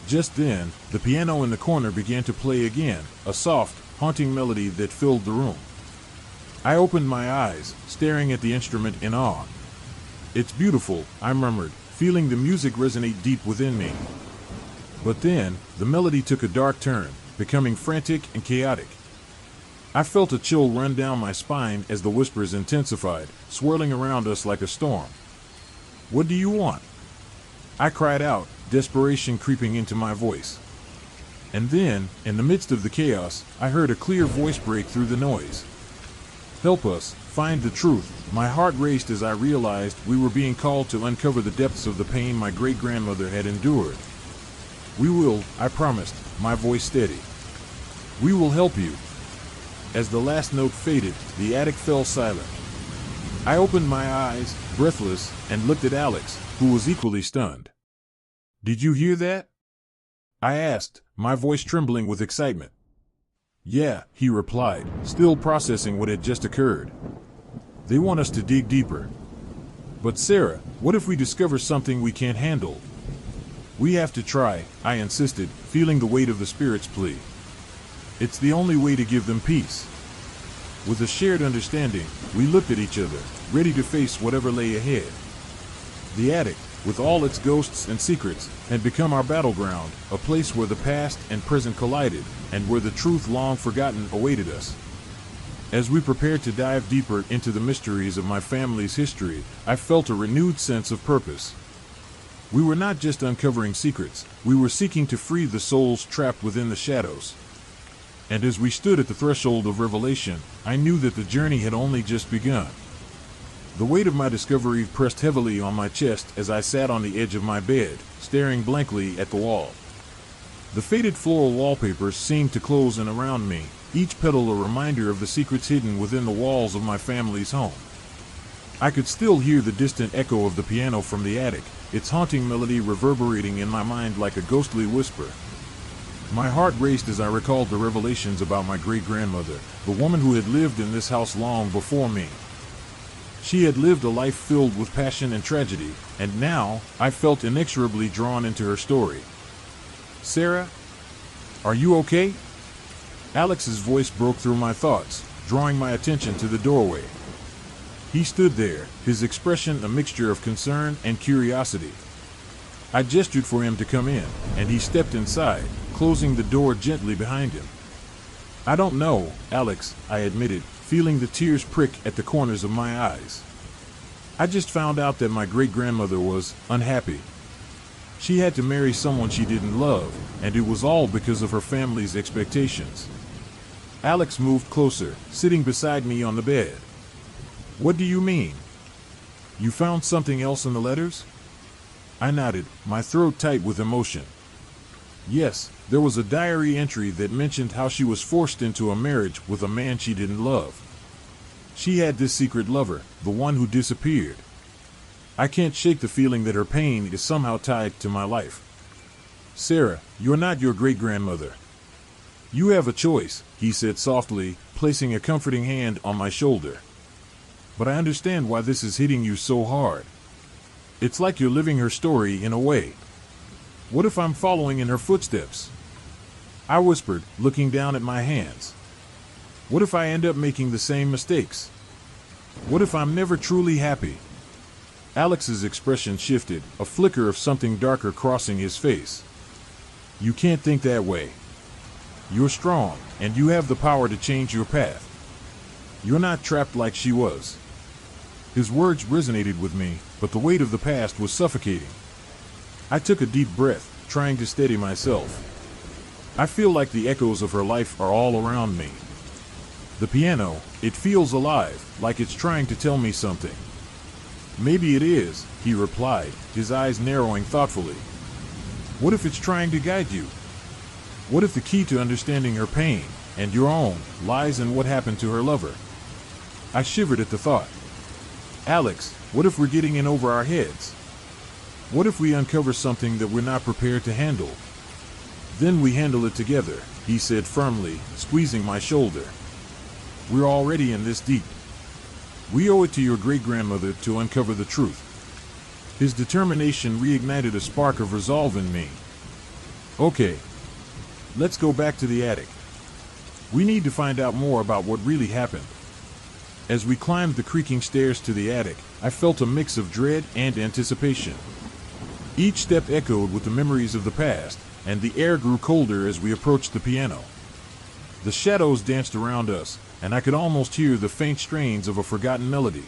Just then, the piano in the corner began to play again, a soft, haunting melody that filled the room. I opened my eyes, staring at the instrument in awe. "It's beautiful," I murmured, feeling the music resonate deep within me. But then, the melody took a dark turn, becoming frantic and chaotic. I felt a chill run down my spine as the whispers intensified, swirling around us like a storm. "What do you want?" I cried out, desperation creeping into my voice. And then, in the midst of the chaos, I heard a clear voice break through the noise. "Help us, find the truth." My heart raced as I realized we were being called to uncover the depths of the pain my great-grandmother had endured. "We will," I promised, my voice steady. We will help you. As the last note faded, the attic fell silent. I opened my eyes, breathless, and looked at Alex, who was equally stunned. Did you hear that? I asked, my voice trembling with excitement. Yeah, he replied, still processing what had just occurred. They want us to dig deeper. But Sarah, what if we discover something we can't handle? We have to try, I insisted, feeling the weight of the spirit's plea. It's the only way to give them peace. With a shared understanding, we looked at each other, ready to face whatever lay ahead. The attic, with all its ghosts and secrets, had become our battleground, a place where the past and present collided, and where the truth long forgotten awaited us. As we prepared to dive deeper into the mysteries of my family's history, I felt a renewed sense of purpose. We were not just uncovering secrets, we were seeking to free the souls trapped within the shadows. And as we stood at the threshold of revelation, I knew that the journey had only just begun. The weight of my discovery pressed heavily on my chest as I sat on the edge of my bed, staring blankly at the wall. The faded floral wallpapers seemed to close in around me, each petal a reminder of the secrets hidden within the walls of my family's home. I could still hear the distant echo of the piano from the attic, its haunting melody reverberating in my mind like a ghostly whisper. My heart raced as I recalled the revelations about my great-grandmother, the woman who had lived in this house long before me. She had lived a life filled with passion and tragedy, and now I felt inexorably drawn into her story. Sarah? Are you okay? Alex's voice broke through my thoughts, drawing my attention to the doorway. He stood there, his expression a mixture of concern and curiosity. I gestured for him to come in, and he stepped inside, closing the door gently behind him. I don't know, Alex, I admitted, feeling the tears prick at the corners of my eyes. I just found out that my great-grandmother was unhappy. She had to marry someone she didn't love, and it was all because of her family's expectations. Alex moved closer, sitting beside me on the bed. What do you mean? You found something else in the letters? I nodded, my throat tight with emotion. Yes, there was a diary entry that mentioned how she was forced into a marriage with a man she didn't love. She had this secret lover, the one who disappeared. I can't shake the feeling that her pain is somehow tied to my life. Sarah, you're not your great-grandmother. You have a choice, he said softly, placing a comforting hand on my shoulder. But I understand why this is hitting you so hard. It's like you're living her story in a way. What if I'm following in her footsteps? I whispered, looking down at my hands. What if I end up making the same mistakes? What if I'm never truly happy? Alex's expression shifted, a flicker of something darker crossing his face. You can't think that way. You're strong, and you have the power to change your path. You're not trapped like she was. His words resonated with me, but the weight of the past was suffocating. I took a deep breath, trying to steady myself. I feel like the echoes of her life are all around me. The piano, it feels alive, like it's trying to tell me something. Maybe it is, he replied, his eyes narrowing thoughtfully. What if it's trying to guide you? What if the key to understanding her pain, and your own, lies in what happened to her lover? I shivered at the thought. Alex, what if we're getting in over our heads? What if we uncover something that we're not prepared to handle? Then we handle it together, he said firmly, squeezing my shoulder. We're already in this deep. We owe it to your great-grandmother to uncover the truth. His determination reignited a spark of resolve in me. Okay. Let's go back to the attic. We need to find out more about what really happened. As we climbed the creaking stairs to the attic, I felt a mix of dread and anticipation. Each step echoed with the memories of the past, and the air grew colder as we approached the piano. The shadows danced around us, and I could almost hear the faint strains of a forgotten melody.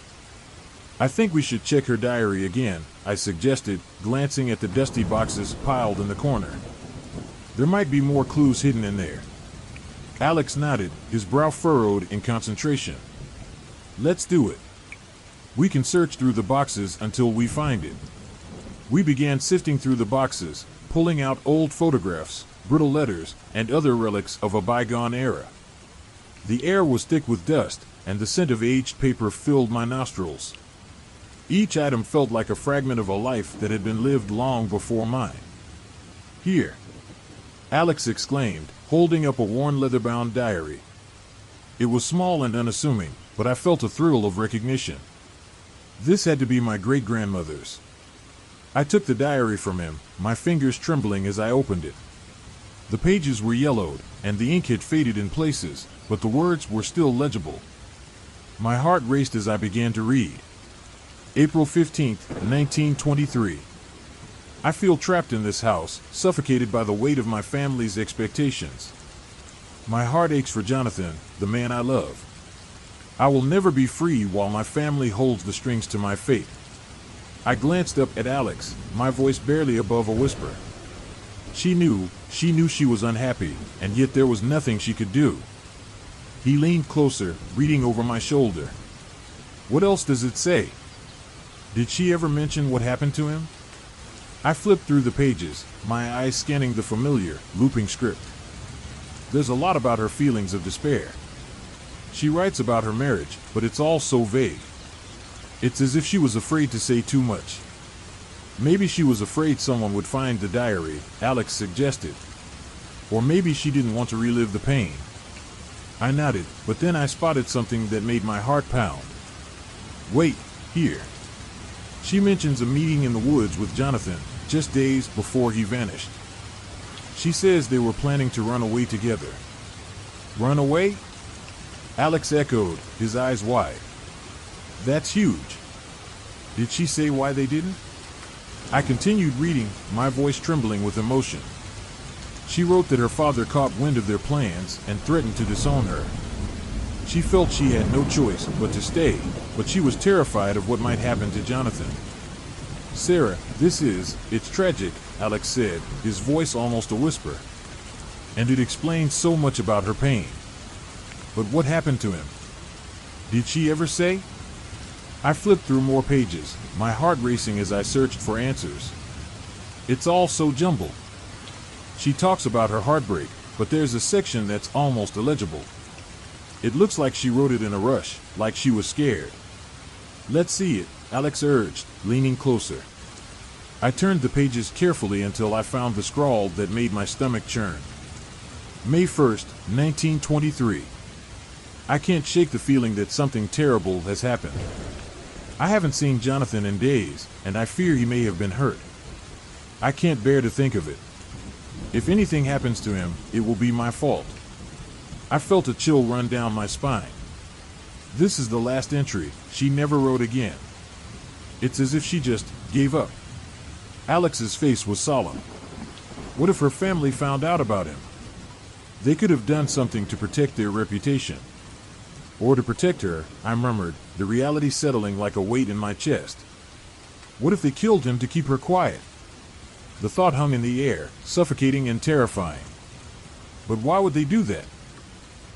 I think we should check her diary again, I suggested, glancing at the dusty boxes piled in the corner. There might be more clues hidden in there. Alex nodded, his brow furrowed in concentration. Let's do it. We can search through the boxes until we find it. We began sifting through the boxes, pulling out old photographs, brittle letters, and other relics of a bygone era. The air was thick with dust, and the scent of aged paper filled my nostrils. Each item felt like a fragment of a life that had been lived long before mine. "Here," Alex exclaimed, holding up a worn leather-bound diary. It was small and unassuming, but I felt a thrill of recognition. This had to be my great-grandmother's. I took the diary from him, my fingers trembling as I opened it. The pages were yellowed, and the ink had faded in places, but the words were still legible. My heart raced as I began to read. April 15th, 1923. I feel trapped in this house, suffocated by the weight of my family's expectations. My heart aches for Jonathan, the man I love. I will never be free while my family holds the strings to my fate. I glanced up at Alex, my voice barely above a whisper. She knew she was unhappy, and yet there was nothing she could do. He leaned closer, reading over my shoulder. "What else does it say? Did she ever mention what happened to him?" I flipped through the pages, my eyes scanning the familiar, looping script. There's a lot about her feelings of despair. She writes about her marriage, but it's all so vague. It's as if she was afraid to say too much. Maybe she was afraid someone would find the diary, Alex suggested. Or maybe she didn't want to relive the pain. I nodded, but then I spotted something that made my heart pound. Wait, here. She mentions a meeting in the woods with Jonathan, just days before he vanished. She says they were planning to run away together. Run away? Alex echoed, his eyes wide. That's huge. Did she say why they didn't? I continued reading, my voice trembling with emotion. She wrote that her father caught wind of their plans and threatened to disown her. She felt she had no choice but to stay, but she was terrified of what might happen to Jonathan. "Sarah, it's tragic," Alex said, his voice almost a whisper. And it explained so much about her pain. But what happened to him? Did she ever say? I flipped through more pages, my heart racing as I searched for answers. It's all so jumbled. She talks about her heartbreak, but there's a section that's almost illegible. It looks like she wrote it in a rush, like she was scared. "Let's see it," Alex urged, leaning closer. I turned the pages carefully until I found the scrawl that made my stomach churn. May 1st, 1923. I can't shake the feeling that something terrible has happened. I haven't seen Jonathan in days, and I fear he may have been hurt. I can't bear to think of it. If anything happens to him, it will be my fault. I felt a chill run down my spine. This is the last entry. She never wrote again. It's as if she just gave up. Alex's face was solemn. What if her family found out about him? They could have done something to protect their reputation. Or to protect her, I murmured, the reality settling like a weight in my chest. What if they killed him to keep her quiet? The thought hung in the air, suffocating and terrifying. But why would they do that?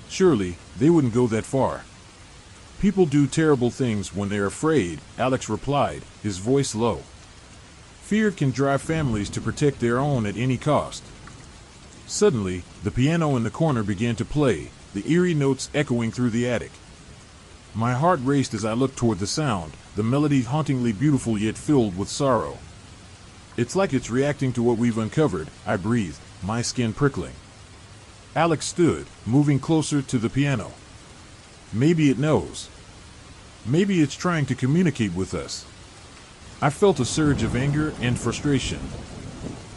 Surely, they wouldn't go that far. People do terrible things when they're afraid, Alex replied, his voice low. Fear can drive families to protect their own at any cost. Suddenly, the piano in the corner began to play, the eerie notes echoing through the attic. My heart raced as I looked toward the sound, the melody hauntingly beautiful yet filled with sorrow. It's like it's reacting to what we've uncovered, I breathed, my skin prickling. Alex stood, moving closer to the piano. Maybe it knows. Maybe it's trying to communicate with us. I felt a surge of anger and frustration.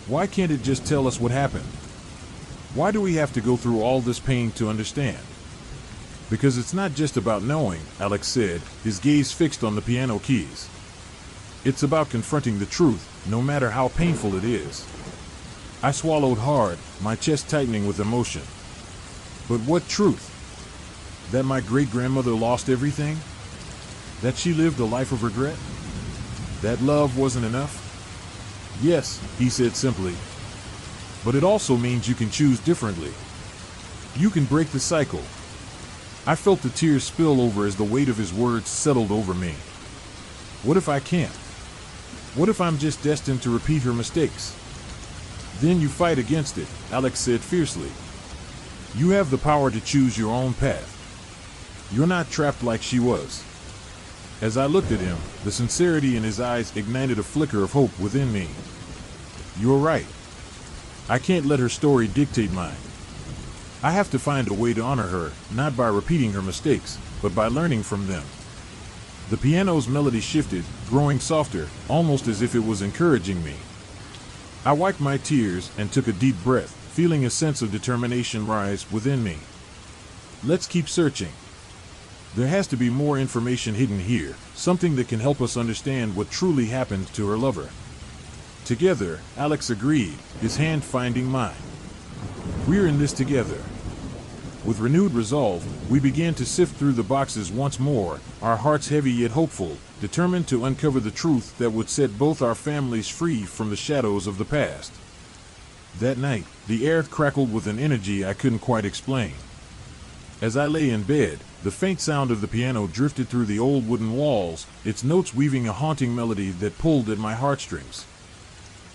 Why can't it just tell us what happened? Why do we have to go through all this pain to understand? Because it's not just about knowing, Alex said, his gaze fixed on the piano keys. It's about confronting the truth, no matter how painful it is. I swallowed hard, my chest tightening with emotion. But what truth? That my great-grandmother lost everything? That she lived a life of regret? That love wasn't enough? Yes, he said simply. But it also means you can choose differently. You can break the cycle. I felt the tears spill over as the weight of his words settled over me. What if I can't? What if I'm just destined to repeat her mistakes? Then you fight against it, Alex said fiercely. You have the power to choose your own path. You're not trapped like she was. As I looked at him, the sincerity in his eyes ignited a flicker of hope within me. You're right. I can't let her story dictate mine. I have to find a way to honor her, not by repeating her mistakes, but by learning from them. The piano's melody shifted, growing softer, almost as if it was encouraging me. I wiped my tears and took a deep breath, feeling a sense of determination rise within me. Let's keep searching. There has to be more information hidden here, something that can help us understand what truly happened to her lover. Together, Alex agreed, his hand finding mine. We're in this together. With renewed resolve, we began to sift through the boxes once more, our hearts heavy yet hopeful, determined to uncover the truth that would set both our families free from the shadows of the past. That night, the air crackled with an energy I couldn't quite explain. As I lay in bed, the faint sound of the piano drifted through the old wooden walls, its notes weaving a haunting melody that pulled at my heartstrings.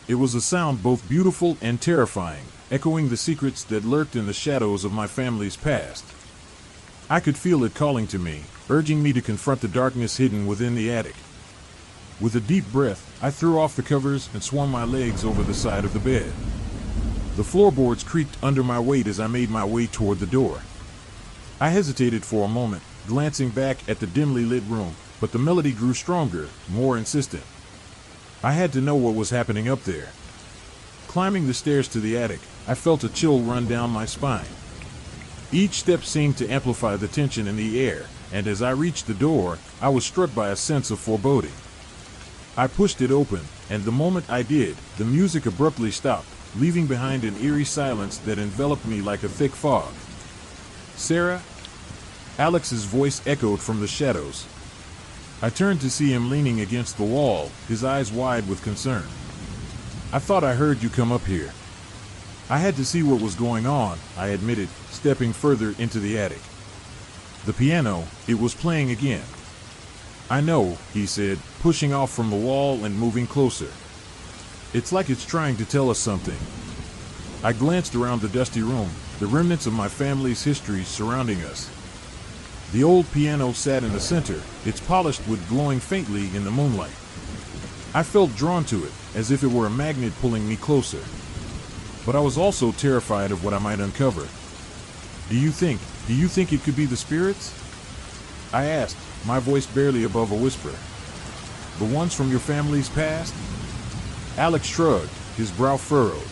It was a sound both beautiful and terrifying, echoing the secrets that lurked in the shadows of my family's past. I could feel it calling to me, urging me to confront the darkness hidden within the attic. With a deep breath, I threw off the covers and swung my legs over the side of the bed. The floorboards creaked under my weight as I made my way toward the door. I hesitated for a moment, glancing back at the dimly lit room, but the melody grew stronger, more insistent. I had to know what was happening up there. Climbing the stairs to the attic, I felt a chill run down my spine. Each step seemed to amplify the tension in the air, and as I reached the door, I was struck by a sense of foreboding. I pushed it open, and the moment I did, the music abruptly stopped, leaving behind an eerie silence that enveloped me like a thick fog. Sarah? Alex's voice echoed from the shadows. I turned to see him leaning against the wall, his eyes wide with concern. I thought I heard you come up here. I had to see what was going on, I admitted, stepping further into the attic. The piano, it was playing again. I know, he said, pushing off from the wall and moving closer. It's like it's trying to tell us something. I glanced around the dusty room, the remnants of my family's history surrounding us. The old piano sat in the center, its polished wood glowing faintly in the moonlight. I felt drawn to it, as if it were a magnet pulling me closer. But I was also terrified of what I might uncover. Do you think it could be the spirits? I asked, my voice barely above a whisper. The ones from your family's past? Alex shrugged, his brow furrowed.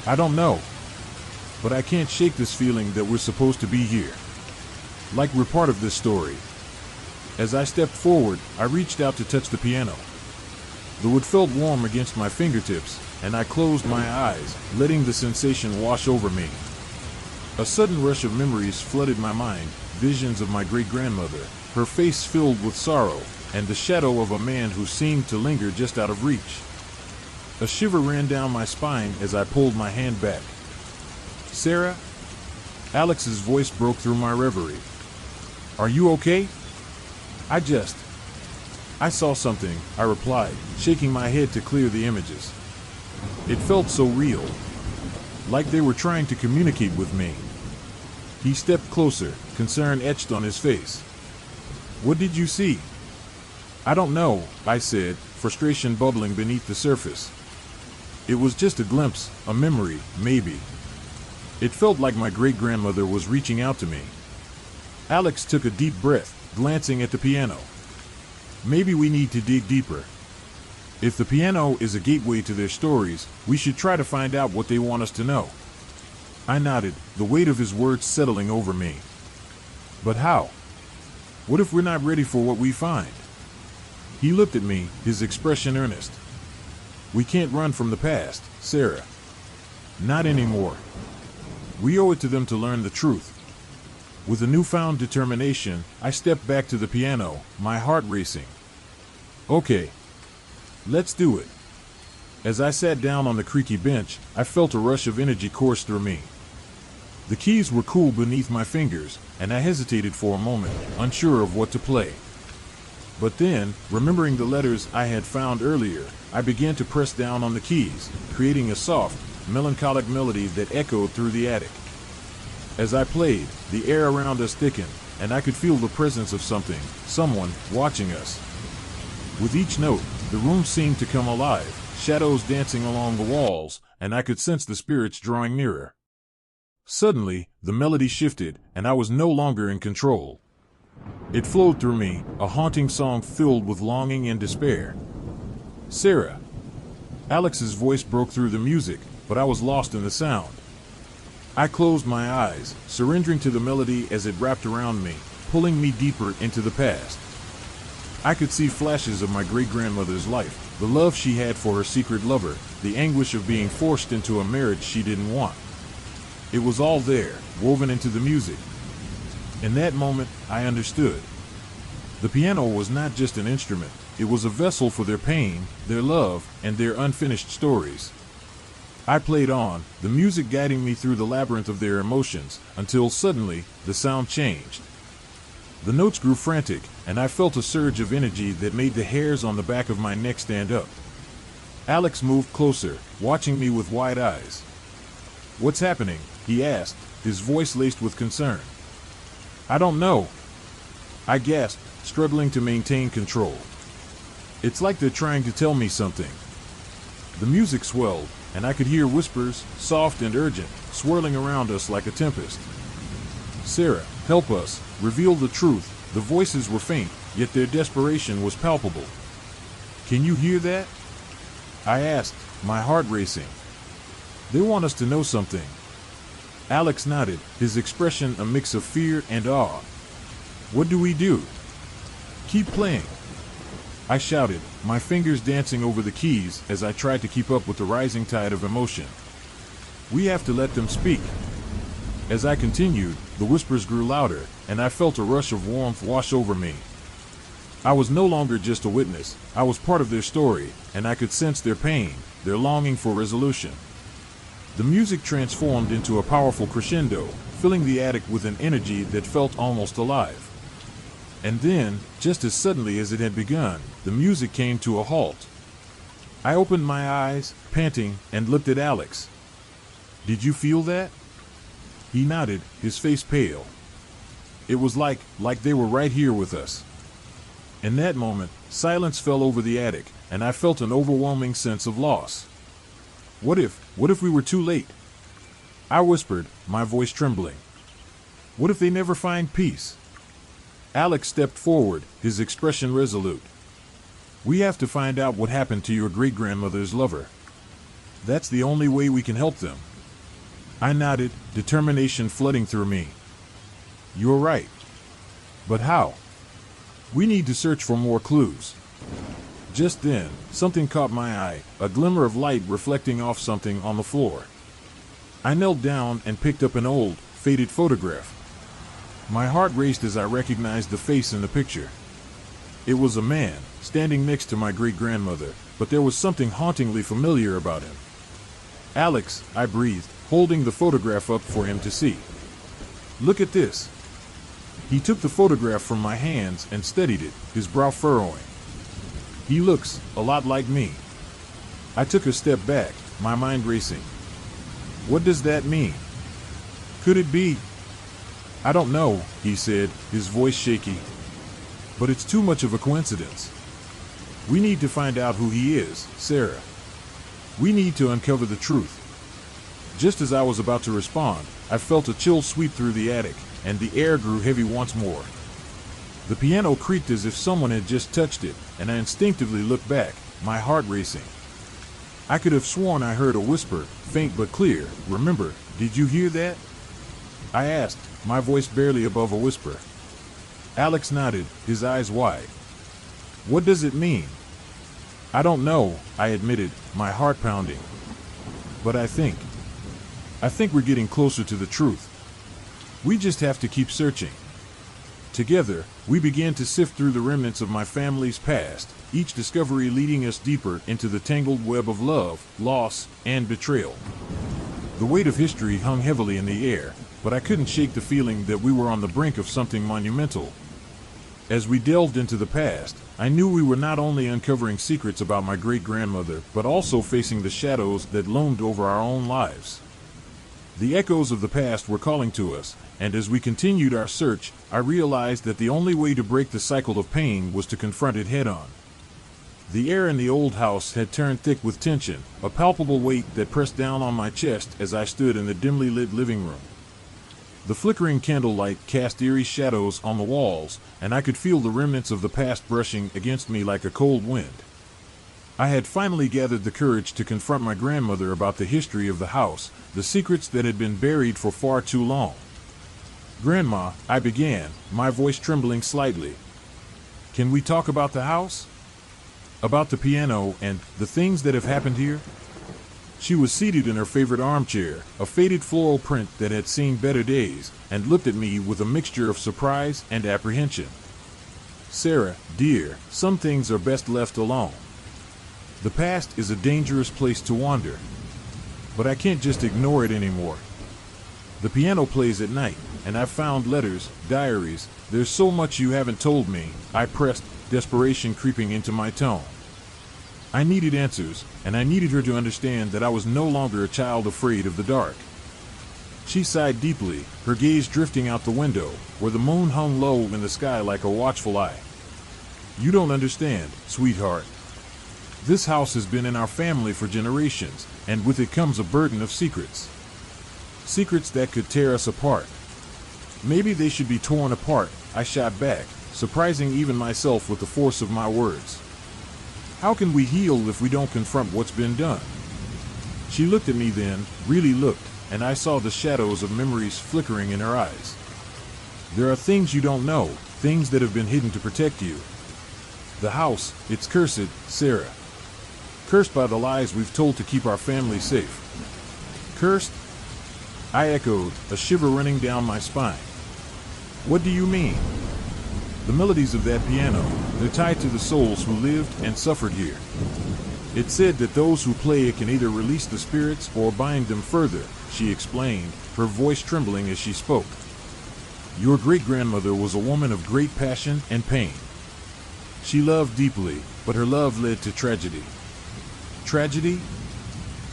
I don't know. But I can't shake this feeling that we're supposed to be here. Like we're part of this story. As I stepped forward, I reached out to touch the piano. The wood felt warm against my fingertips, and I closed my eyes, letting the sensation wash over me. A sudden rush of memories flooded my mind, visions of my great-grandmother, her face filled with sorrow, and the shadow of a man who seemed to linger just out of reach. A shiver ran down my spine as I pulled my hand back. Sarah? Alex's voice broke through my reverie. Are you okay? I saw something, I replied, shaking my head to clear the images. It felt so real, like they were trying to communicate with me. He stepped closer, concern etched on his face. What did you see? I don't know, I said, frustration bubbling beneath the surface. It was just a glimpse, a memory, maybe. It felt like my great-grandmother was reaching out to me. Alex took a deep breath, glancing at the piano. Maybe we need to dig deeper. If the piano is a gateway to their stories, we should try to find out what they want us to know. I nodded, the weight of his words settling over me. But how? What if we're not ready for what we find? He looked at me, his expression earnest. We can't run from the past, Sarah. Not anymore. We owe it to them to learn the truth. With a newfound determination, I stepped back to the piano, my heart racing. Okay. Let's do it. As I sat down on the creaky bench, I felt a rush of energy course through me. The keys were cool beneath my fingers, and I hesitated for a moment, unsure of what to play. But then, remembering the letters I had found earlier, I began to press down on the keys, creating a soft, melancholic melody that echoed through the attic. As I played, the air around us thickened, and I could feel the presence of someone, watching us. With each note, the room seemed to come alive, shadows dancing along the walls, and I could sense the spirits drawing nearer. Suddenly, the melody shifted, and I was no longer in control. It flowed through me, a haunting song filled with longing and despair. Sarah. Alex's voice broke through the music, but I was lost in the sound. I closed my eyes, surrendering to the melody as it wrapped around me, pulling me deeper into the past. I could see flashes of my great-grandmother's life, the love she had for her secret lover, the anguish of being forced into a marriage she didn't want. It was all there, woven into the music. In that moment, I understood. The piano was not just an instrument, it was a vessel for their pain, their love, and their unfinished stories. I played on, the music guiding me through the labyrinth of their emotions, until suddenly, the sound changed. The notes grew frantic, and I felt a surge of energy that made the hairs on the back of my neck stand up. Alex moved closer, watching me with wide eyes. "What's happening?" he asked, his voice laced with concern. "I don't know," I gasped, struggling to maintain control. "It's like they're trying to tell me something." The music swelled, and I could hear whispers, soft and urgent, swirling around us like a tempest. "Sarah, help us, reveal the truth." The voices were faint, yet their desperation was palpable. "Can you hear that?" I asked, my heart racing. "They want us to know something." Alex nodded, his expression a mix of fear and awe. "What do we do?" "Keep playing," I shouted, my fingers dancing over the keys as I tried to keep up with the rising tide of emotion. "We have to let them speak." As I continued, the whispers grew louder, and I felt a rush of warmth wash over me. I was no longer just a witness, I was part of their story, and I could sense their pain, their longing for resolution. The music transformed into a powerful crescendo, filling the attic with an energy that felt almost alive. And then, just as suddenly as it had begun, the music came to a halt. I opened my eyes, panting, and looked at Alex. "Did you feel that?" He nodded, his face pale. It was like they were right here with us. In that moment, silence fell over the attic, and I felt an overwhelming sense of loss. What if we were too late? I whispered, my voice trembling. What if they never find peace? Alex stepped forward, his expression resolute. "We have to find out what happened to your great-grandmother's lover. That's the only way we can help them." I nodded, determination flooding through me. "You're right. But how? We need to search for more clues." Just then, something caught my eye, a glimmer of light reflecting off something on the floor. I knelt down and picked up an old, faded photograph. My heart raced as I recognized the face in the picture. It was a man, standing next to my great-grandmother, but there was something hauntingly familiar about him. "Alex," I breathed, holding the photograph up for him to see. "Look at this." He took the photograph from my hands and studied it, his brow furrowing. "He looks a lot like me." I took a step back, my mind racing. "What does that mean? Could it be?" "I don't know," he said, his voice shaky. "But it's too much of a coincidence. We need to find out who he is, Sarah. We need to uncover the truth." Just as I was about to respond, I felt a chill sweep through the attic, and the air grew heavy once more. The piano creaked as if someone had just touched it, and I instinctively looked back, my heart racing. I could have sworn I heard a whisper, faint but clear. "Remember, did you hear that?" I asked, my voice barely above a whisper. Alex nodded, his eyes wide. "What does it mean?" "I don't know," I admitted, my heart pounding. "But I think we're getting closer to the truth. We just have to keep searching." Together, we began to sift through the remnants of my family's past, each discovery leading us deeper into the tangled web of love, loss, and betrayal. The weight of history hung heavily in the air, but I couldn't shake the feeling that we were on the brink of something monumental. As we delved into the past, I knew we were not only uncovering secrets about my great-grandmother, but also facing the shadows that loomed over our own lives. The echoes of the past were calling to us, and as we continued our search, I realized that the only way to break the cycle of pain was to confront it head-on. The air in the old house had turned thick with tension, a palpable weight that pressed down on my chest as I stood in the dimly lit living room. The flickering candlelight cast eerie shadows on the walls, and I could feel the remnants of the past brushing against me like a cold wind. I had finally gathered the courage to confront my grandmother about the history of the house, the secrets that had been buried for far too long. "Grandma," I began, my voice trembling slightly. "Can we talk about the house? About the piano and the things that have happened here?" She was seated in her favorite armchair, a faded floral print that had seen better days, and looked at me with a mixture of surprise and apprehension. "Sarah, dear, some things are best left alone. The past is a dangerous place to wander. But I can't just ignore it anymore. The piano plays at night, and I've found letters, diaries. There's so much you haven't told me," I pressed, desperation creeping into my tone. I needed answers, and I needed her to understand that I was no longer a child afraid of the dark. She sighed deeply, her gaze drifting out the window, where the moon hung low in the sky like a watchful eye. "You don't understand, sweetheart. This house has been in our family for generations, and with it comes a burden of secrets. Secrets that could tear us apart." "Maybe they should be torn apart," I shot back, surprising even myself with the force of my words. "How can we heal if we don't confront what's been done?" She looked at me then, really looked, and I saw the shadows of memories flickering in her eyes. "There are things you don't know, things that have been hidden to protect you. The house, it's cursed, Sarah. Cursed by the lies we've told to keep our family safe." "Cursed?" I echoed, a shiver running down my spine. "What do you mean?" "The melodies of that piano, they're tied to the souls who lived and suffered here. It's said that those who play it can either release the spirits or bind them further," she explained, her voice trembling as she spoke. "Your great-grandmother was a woman of great passion and pain. She loved deeply, but her love led to tragedy." "Tragedy?"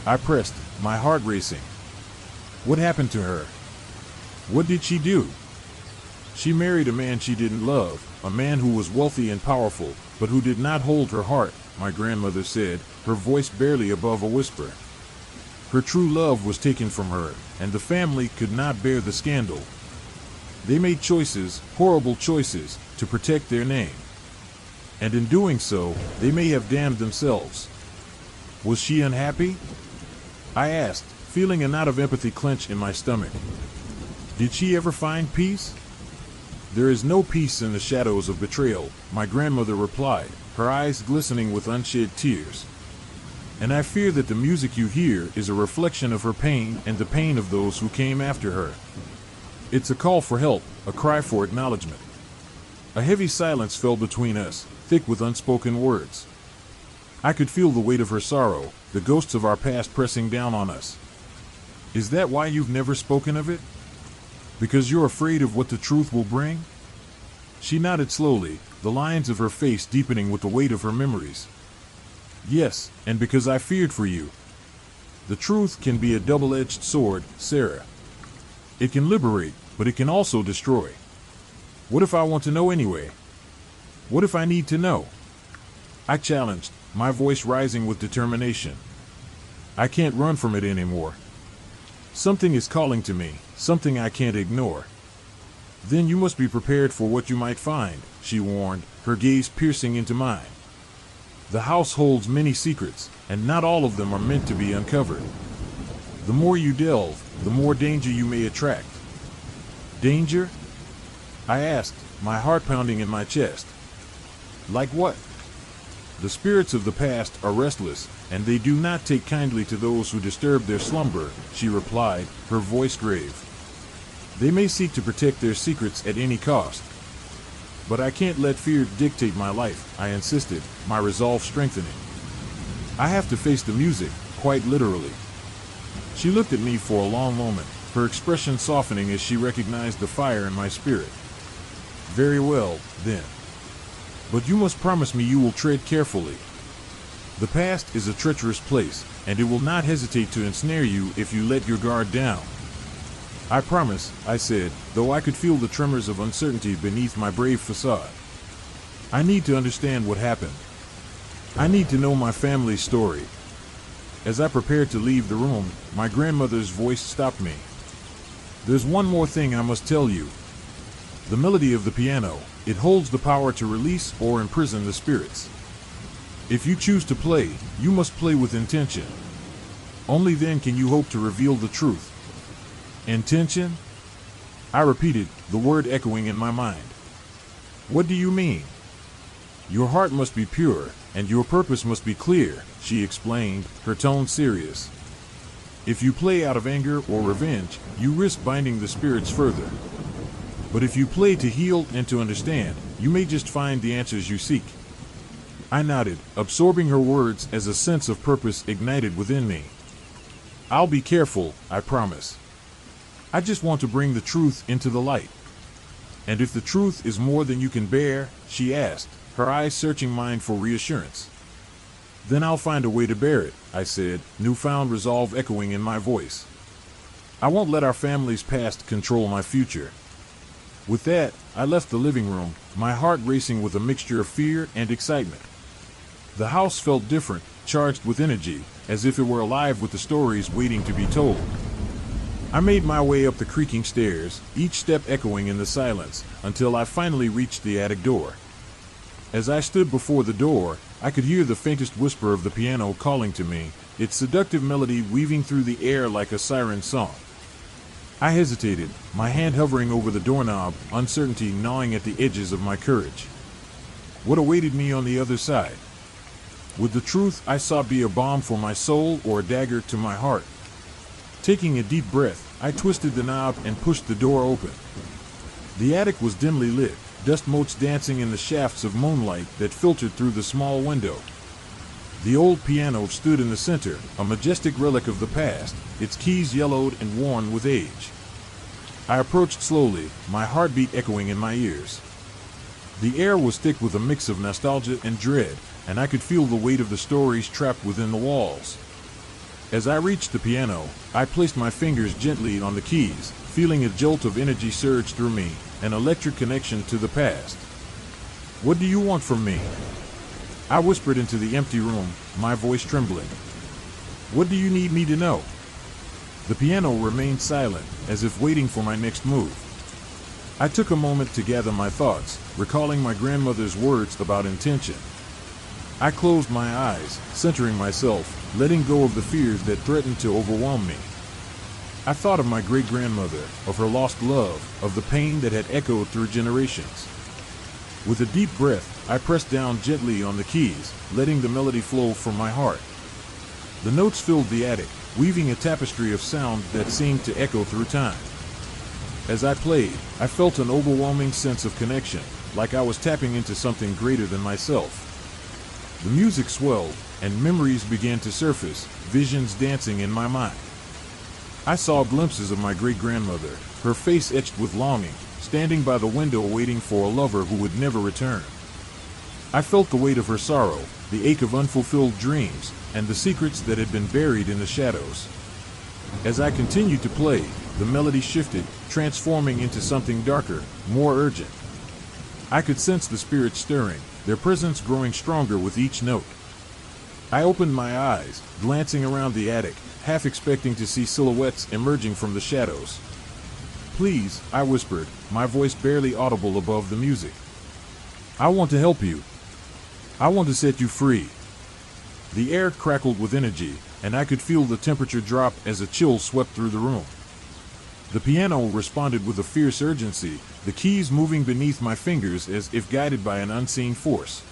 I pressed, my heart racing. "What happened to her? What did she do?" "She married a man she didn't love, a man who was wealthy and powerful, but who did not hold her heart," my grandmother said, her voice barely above a whisper. "Her true love was taken from her, and the family could not bear the scandal. They made choices, horrible choices, to protect their name. And in doing so, they may have damned themselves." "Was she unhappy?" I asked, feeling a knot of empathy clench in my stomach. "Did she ever find peace?" "There is no peace in the shadows of betrayal," my grandmother replied, her eyes glistening with unshed tears. "And I fear that the music you hear is a reflection of her pain and the pain of those who came after her. It's a call for help, a cry for acknowledgement." A heavy silence fell between us, thick with unspoken words. I could feel the weight of her sorrow, the ghosts of our past pressing down on us. "Is that why you've never spoken of it? Because you're afraid of what the truth will bring?" She nodded slowly, the lines of her face deepening with the weight of her memories. "Yes, and because I feared for you. The truth can be a double-edged sword, Sarah. It can liberate, but it can also destroy. What if I want to know anyway? What if I need to know?" I challenged, my voice rising with determination. "I can't run from it anymore. Something is calling to me, something I can't ignore." "Then you must be prepared for what you might find," she warned, her gaze piercing into mine. "The house holds many secrets, and not all of them are meant to be uncovered. The more you delve, the more danger you may attract." "Danger?" I asked, my heart pounding in my chest. "Like what?" "The spirits of the past are restless, and they do not take kindly to those who disturb their slumber," she replied, her voice grave. "They may seek to protect their secrets at any cost. But I can't let fear dictate my life," I insisted, my resolve strengthening. "I have to face the music, quite literally." She looked at me for a long moment, her expression softening as she recognized the fire in my spirit. "Very well, then. But you must promise me you will tread carefully. The past is a treacherous place, and it will not hesitate to ensnare you if you let your guard down. I promise, I said, though I could feel the tremors of uncertainty beneath my brave facade. I need to understand what happened. I need to know my family's story. As I prepared to leave the room, my grandmother's voice stopped me. There's one more thing I must tell you. The melody of the piano, it holds the power to release or imprison the spirits. If you choose to play, you must play with intention. Only then can you hope to reveal the truth. Intention? I repeated, the word echoing in my mind. What do you mean? Your heart must be pure, and your purpose must be clear, she explained, her tone serious. If you play out of anger or revenge, you risk binding the spirits further. But if you play to heal and to understand, you may just find the answers you seek. I nodded, absorbing her words as a sense of purpose ignited within me. I'll be careful, I promise. I just want to bring the truth into the light. And if the truth is more than you can bear, she asked, her eyes searching mine for reassurance. Then I'll find a way to bear it, I said, newfound resolve echoing in my voice. I won't let our family's past control my future. With that, I left the living room, my heart racing with a mixture of fear and excitement. The house felt different, charged with energy, as if it were alive with the stories waiting to be told. I made my way up the creaking stairs, each step echoing in the silence, until I finally reached the attic door. As I stood before the door, I could hear the faintest whisper of the piano calling to me, its seductive melody weaving through the air like a siren song. I hesitated, my hand hovering over the doorknob, uncertainty gnawing at the edges of my courage. What awaited me on the other side? Would the truth I sought be a balm for my soul or a dagger to my heart? Taking a deep breath, I twisted the knob and pushed the door open. The attic was dimly lit, dust motes dancing in the shafts of moonlight that filtered through the small window. The old piano stood in the center, a majestic relic of the past, its keys yellowed and worn with age. I approached slowly, my heartbeat echoing in my ears. The air was thick with a mix of nostalgia and dread, and I could feel the weight of the stories trapped within the walls. As I reached the piano, I placed my fingers gently on the keys, feeling a jolt of energy surge through me, an electric connection to the past. What do you want from me? I whispered into the empty room, my voice trembling. What do you need me to know? The piano remained silent, as if waiting for my next move. I took a moment to gather my thoughts, recalling my grandmother's words about intention. I closed my eyes, centering myself, letting go of the fears that threatened to overwhelm me. I thought of my great-grandmother, of her lost love, of the pain that had echoed through generations. With a deep breath, I pressed down gently on the keys, letting the melody flow from my heart. The notes filled the attic, weaving a tapestry of sound that seemed to echo through time. As I played, I felt an overwhelming sense of connection, like I was tapping into something greater than myself. The music swelled, and memories began to surface, visions dancing in my mind. I saw glimpses of my great-grandmother, her face etched with longing, standing by the window waiting for a lover who would never return. I felt the weight of her sorrow, the ache of unfulfilled dreams, and the secrets that had been buried in the shadows. As I continued to play, the melody shifted, transforming into something darker, more urgent. I could sense the spirits stirring, their presence growing stronger with each note. I opened my eyes, glancing around the attic, half expecting to see silhouettes emerging from the shadows. Please, I whispered, my voice barely audible above the music. I want to help you. I want to set you free. The air crackled with energy, and I could feel the temperature drop as a chill swept through the room. The piano responded with a fierce urgency, the keys moving beneath my fingers as if guided by an unseen force.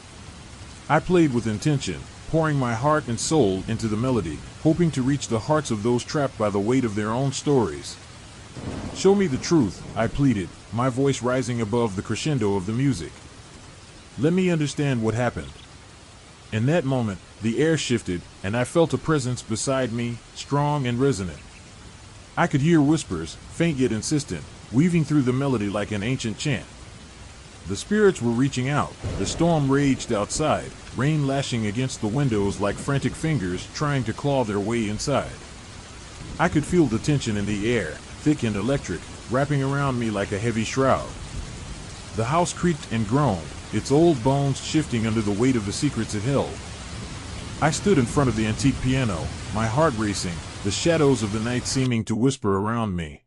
I played with intention, pouring my heart and soul into the melody, hoping to reach the hearts of those trapped by the weight of their own stories. Show me the truth, I pleaded, my voice rising above the crescendo of the music. Let me understand what happened. In that moment, the air shifted, and I felt a presence beside me, strong and resonant. I could hear whispers, faint yet insistent, weaving through the melody like an ancient chant. The spirits were reaching out. The storm raged outside, rain lashing against the windows like frantic fingers trying to claw their way inside. I could feel the tension in the air, thick and electric, wrapping around me like a heavy shroud. The house creaked and groaned, its old bones shifting under the weight of the secrets it held. I stood in front of the antique piano, my heart racing, the shadows of the night seeming to whisper around me.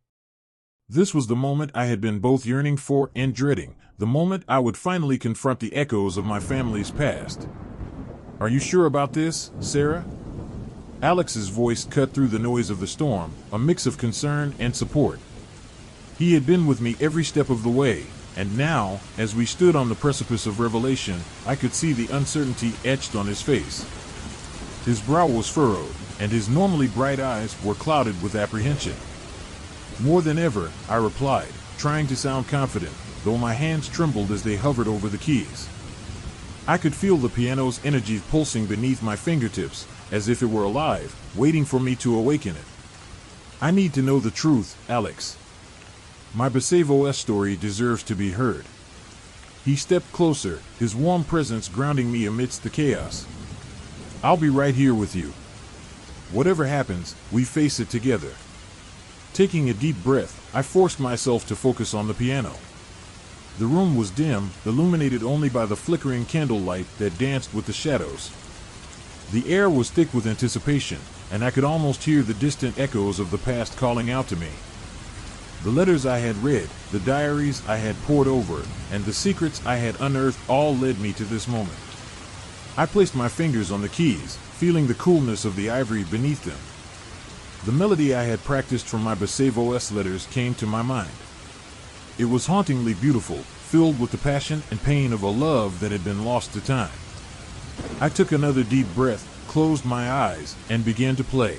This was the moment I had been both yearning for and dreading, the moment I would finally confront the echoes of my family's past. "Are you sure about this, Sarah?" Alex's voice cut through the noise of the storm, a mix of concern and support. He had been with me every step of the way, and now, as we stood on the precipice of revelation, I could see the uncertainty etched on his face. His brow was furrowed, and his normally bright eyes were clouded with apprehension. "More than ever," I replied, trying to sound confident, though my hands trembled as they hovered over the keys. I could feel the piano's energy pulsing beneath my fingertips, as if it were alive, waiting for me to awaken it. "I need to know the truth, Alex. My Basavos story deserves to be heard." He stepped closer, his warm presence grounding me amidst the chaos. "I'll be right here with you. Whatever happens, we face it together." Taking a deep breath, I forced myself to focus on the piano. The room was dim, illuminated only by the flickering candlelight that danced with the shadows. The air was thick with anticipation, and I could almost hear the distant echoes of the past calling out to me. The letters I had read, the diaries I had pored over, and the secrets I had unearthed all led me to this moment. I placed my fingers on the keys, feeling the coolness of the ivory beneath them. The melody I had practiced from my Basavos letters came to my mind. It was hauntingly beautiful, filled with the passion and pain of a love that had been lost to time. I took another deep breath, closed my eyes, and began to play.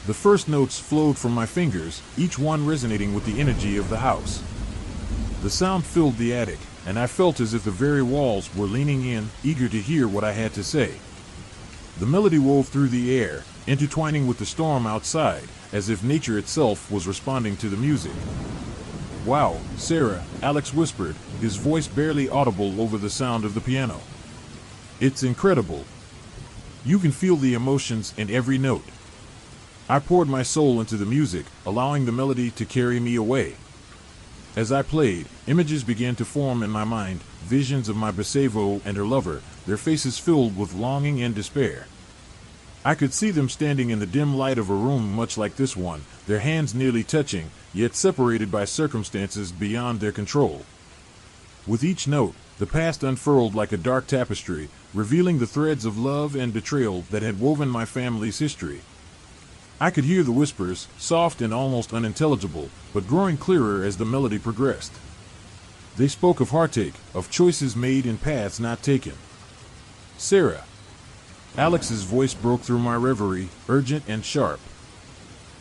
The first notes flowed from my fingers, each one resonating with the energy of the house. The sound filled the attic, and I felt as if the very walls were leaning in, eager to hear what I had to say. The melody wove through the air, intertwining with the storm outside, as if nature itself was responding to the music. "Wow, Sarah," Alex whispered, his voice barely audible over the sound of the piano. "It's incredible. You can feel the emotions in every note." I poured my soul into the music, allowing the melody to carry me away. As I played, images began to form in my mind, visions of my Basavo and her lover, their faces filled with longing and despair. I could see them standing in the dim light of a room much like this one, their hands nearly touching, yet separated by circumstances beyond their control. With each note, the past unfurled like a dark tapestry, revealing the threads of love and betrayal that had woven my family's history. I could hear the whispers, soft and almost unintelligible, but growing clearer as the melody progressed. They spoke of heartache, of choices made and paths not taken. "Sarah." Alex's voice broke through my reverie, urgent and sharp.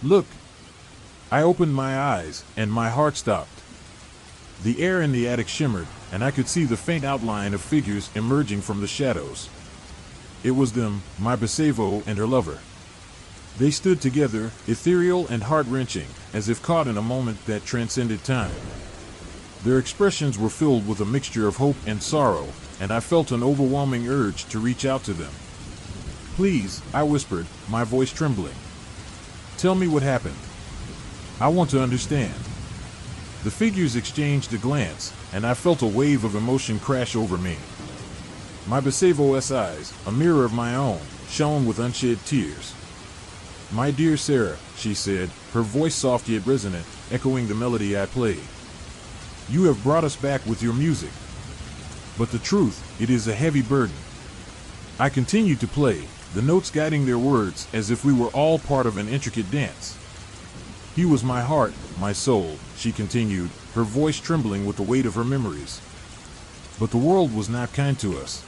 "Look." I opened my eyes, and my heart stopped. The air in the attic shimmered, and I could see the faint outline of figures emerging from the shadows. It was them, my Basavo and her lover. They stood together, ethereal and heart-wrenching, as if caught in a moment that transcended time. Their expressions were filled with a mixture of hope and sorrow, and I felt an overwhelming urge to reach out to them. "Please," I whispered, my voice trembling. "Tell me what happened. I want to understand." The figures exchanged a glance, and I felt a wave of emotion crash over me. My Basavo's eyes, a mirror of my own, shone with unshed tears. "My dear Sarah," she said, her voice soft yet resonant, echoing the melody I played. "You have brought us back with your music. But the truth, it is a heavy burden." I continued to play, the notes guiding their words as if we were all part of an intricate dance. "He was my heart, my soul," she continued, her voice trembling with the weight of her memories. "But the world was not kind to us.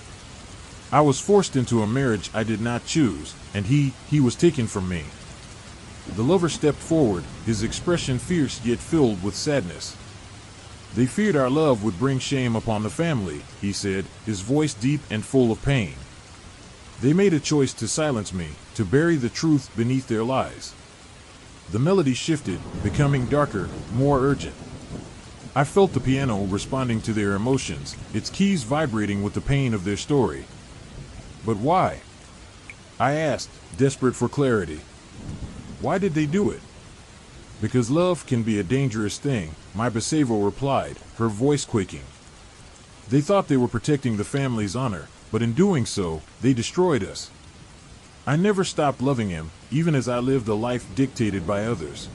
I was forced into a marriage I did not choose, and he was taken from me." The lover stepped forward, his expression fierce yet filled with sadness. "They feared our love would bring shame upon the family," he said, his voice deep and full of pain. "They made a choice to silence me, to bury the truth beneath their lies." The melody shifted, becoming darker, more urgent. I felt the piano responding to their emotions, its keys vibrating with the pain of their story. But why? I asked, desperate for clarity. Why did they do it? Because love can be a dangerous thing, my Basevo replied, her voice quaking. They thought they were protecting the family's honor, but in doing so, they destroyed us. I never stopped loving him, even as I lived a life dictated by others.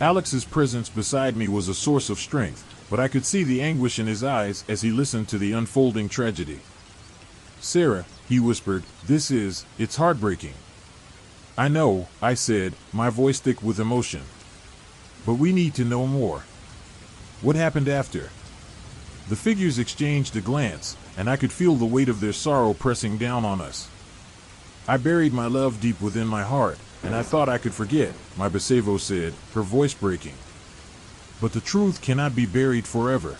Alex's presence beside me was a source of strength, but I could see the anguish in his eyes as he listened to the unfolding tragedy. Sarah, he whispered, it's heartbreaking. I know, I said, my voice thick with emotion. But we need to know more. What happened after? The figures exchanged a glance, and I could feel the weight of their sorrow pressing down on us. I buried my love deep within my heart, and I thought I could forget, my Basevo said, her voice breaking. But the truth cannot be buried forever.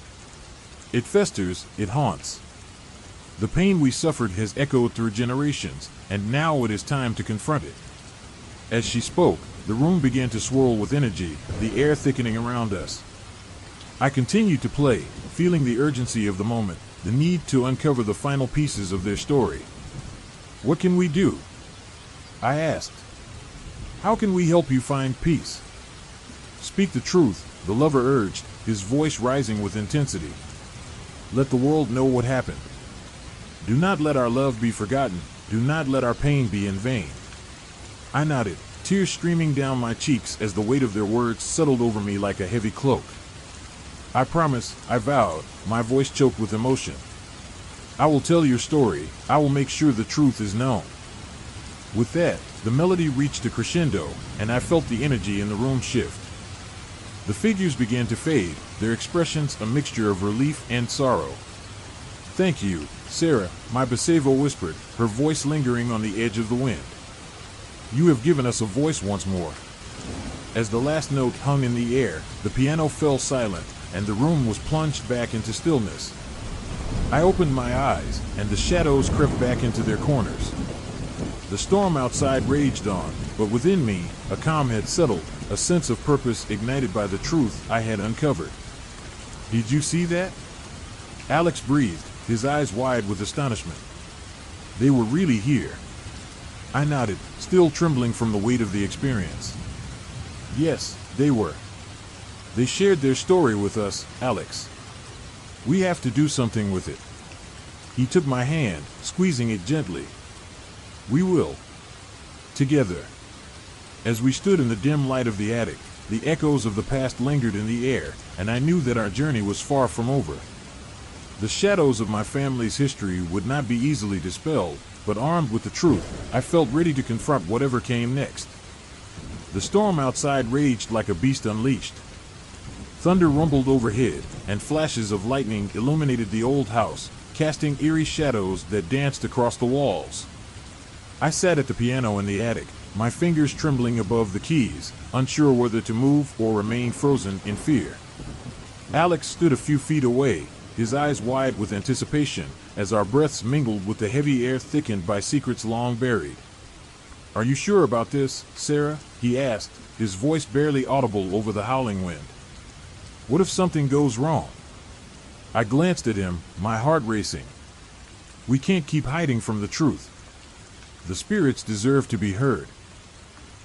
It festers, it haunts. The pain we suffered has echoed through generations, and now it is time to confront it. As she spoke, the room began to swirl with energy, the air thickening around us. I continued to play, feeling the urgency of the moment, the need to uncover the final pieces of their story. What can we do? I asked. How can we help you find peace? Speak the truth, the lover urged, his voice rising with intensity. Let the world know what happened. Do not let our love be forgotten. Do not let our pain be in vain. I nodded, tears streaming down my cheeks as the weight of their words settled over me like a heavy cloak. I promise, I vowed, my voice choked with emotion. I will tell your story. I will make sure the truth is known. With that, the melody reached a crescendo, and I felt the energy in the room shift. The figures began to fade, their expressions a mixture of relief and sorrow. Thank you, Sarah, my Basevo whispered, her voice lingering on the edge of the wind. You have given us a voice once more. As the last note hung in the air, the piano fell silent, and the room was plunged back into stillness. I opened my eyes, and the shadows crept back into their corners. The storm outside raged on, but within me, a calm had settled, a sense of purpose ignited by the truth I had uncovered. Did you see that? Alex breathed, his eyes wide with astonishment. They were really here. I nodded, still trembling from the weight of the experience. Yes, they were. They shared their story with us, Alex. We have to do something with it. He took my hand, squeezing it gently. We will. Together. As we stood in the dim light of the attic, the echoes of the past lingered in the air, and I knew that our journey was far from over. The shadows of my family's history would not be easily dispelled, but armed with the truth, I felt ready to confront whatever came next. The storm outside raged like a beast unleashed. Thunder rumbled overhead, and flashes of lightning illuminated the old house, casting eerie shadows that danced across the walls. I sat at the piano in the attic, my fingers trembling above the keys, unsure whether to move or remain frozen in fear. Alex stood a few feet away, his eyes wide with anticipation, as our breaths mingled with the heavy air thickened by secrets long buried. Are you sure about this, Sarah? He asked, his voice barely audible over the howling wind. What if something goes wrong? I glanced at him, my heart racing. We can't keep hiding from the truth. The spirits deserve to be heard.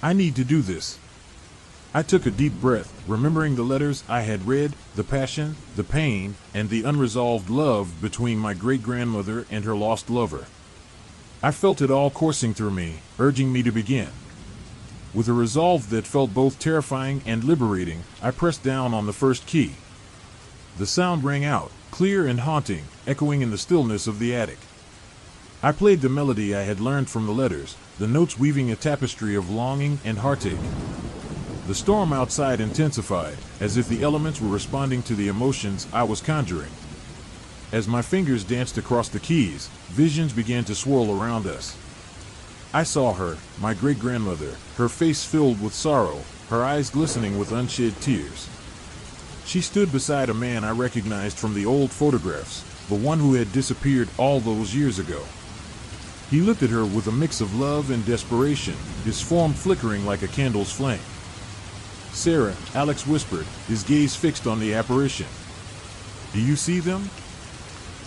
I need to do this. I took a deep breath, remembering the letters I had read, the passion, the pain, and the unresolved love between my great-grandmother and her lost lover. I felt it all coursing through me, urging me to begin. With a resolve that felt both terrifying and liberating, I pressed down on the first key. The sound rang out, clear and haunting, echoing in the stillness of the attic. I played the melody I had learned from the letters, the notes weaving a tapestry of longing and heartache. The storm outside intensified, as if the elements were responding to the emotions I was conjuring. As my fingers danced across the keys, visions began to swirl around us. I saw her, my great-grandmother, her face filled with sorrow, her eyes glistening with unshed tears. She stood beside a man I recognized from the old photographs, the one who had disappeared all those years ago. He looked at her with a mix of love and desperation, his form flickering like a candle's flame. Sarah, Alex whispered, his gaze fixed on the apparition. Do you see them?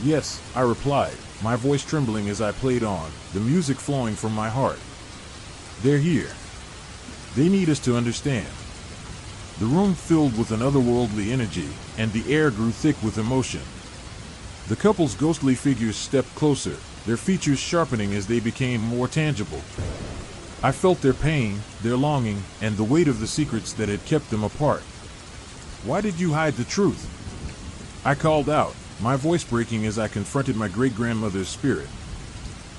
Yes, I replied, my voice trembling as I played on, the music flowing from my heart. They're here. They need us to understand. The room filled with an otherworldly energy, and the air grew thick with emotion. The couple's ghostly figures stepped closer, their features sharpening as they became more tangible. I felt their pain, their longing, and the weight of the secrets that had kept them apart. Why did you hide the truth? I called out, my voice breaking as I confronted my great-grandmother's spirit.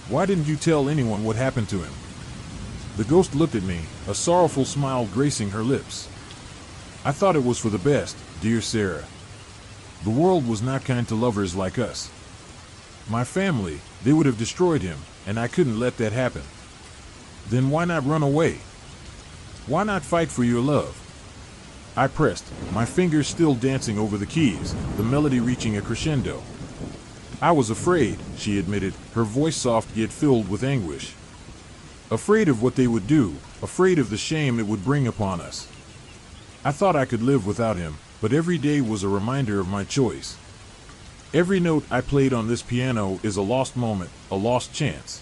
Why didn't you tell anyone what happened to him? The ghost looked at me, a sorrowful smile gracing her lips. I thought it was for the best, dear Sarah. The world was not kind to lovers like us. My family, they would have destroyed him, and I couldn't let that happen. Then why not run away? Why not fight for your love? I pressed, my fingers still dancing over the keys, the melody reaching a crescendo. I was afraid, she admitted, her voice soft yet filled with anguish. Afraid of what they would do, afraid of the shame it would bring upon us. I thought I could live without him, but every day was a reminder of my choice. Every note I played on this piano is a lost moment, a lost chance.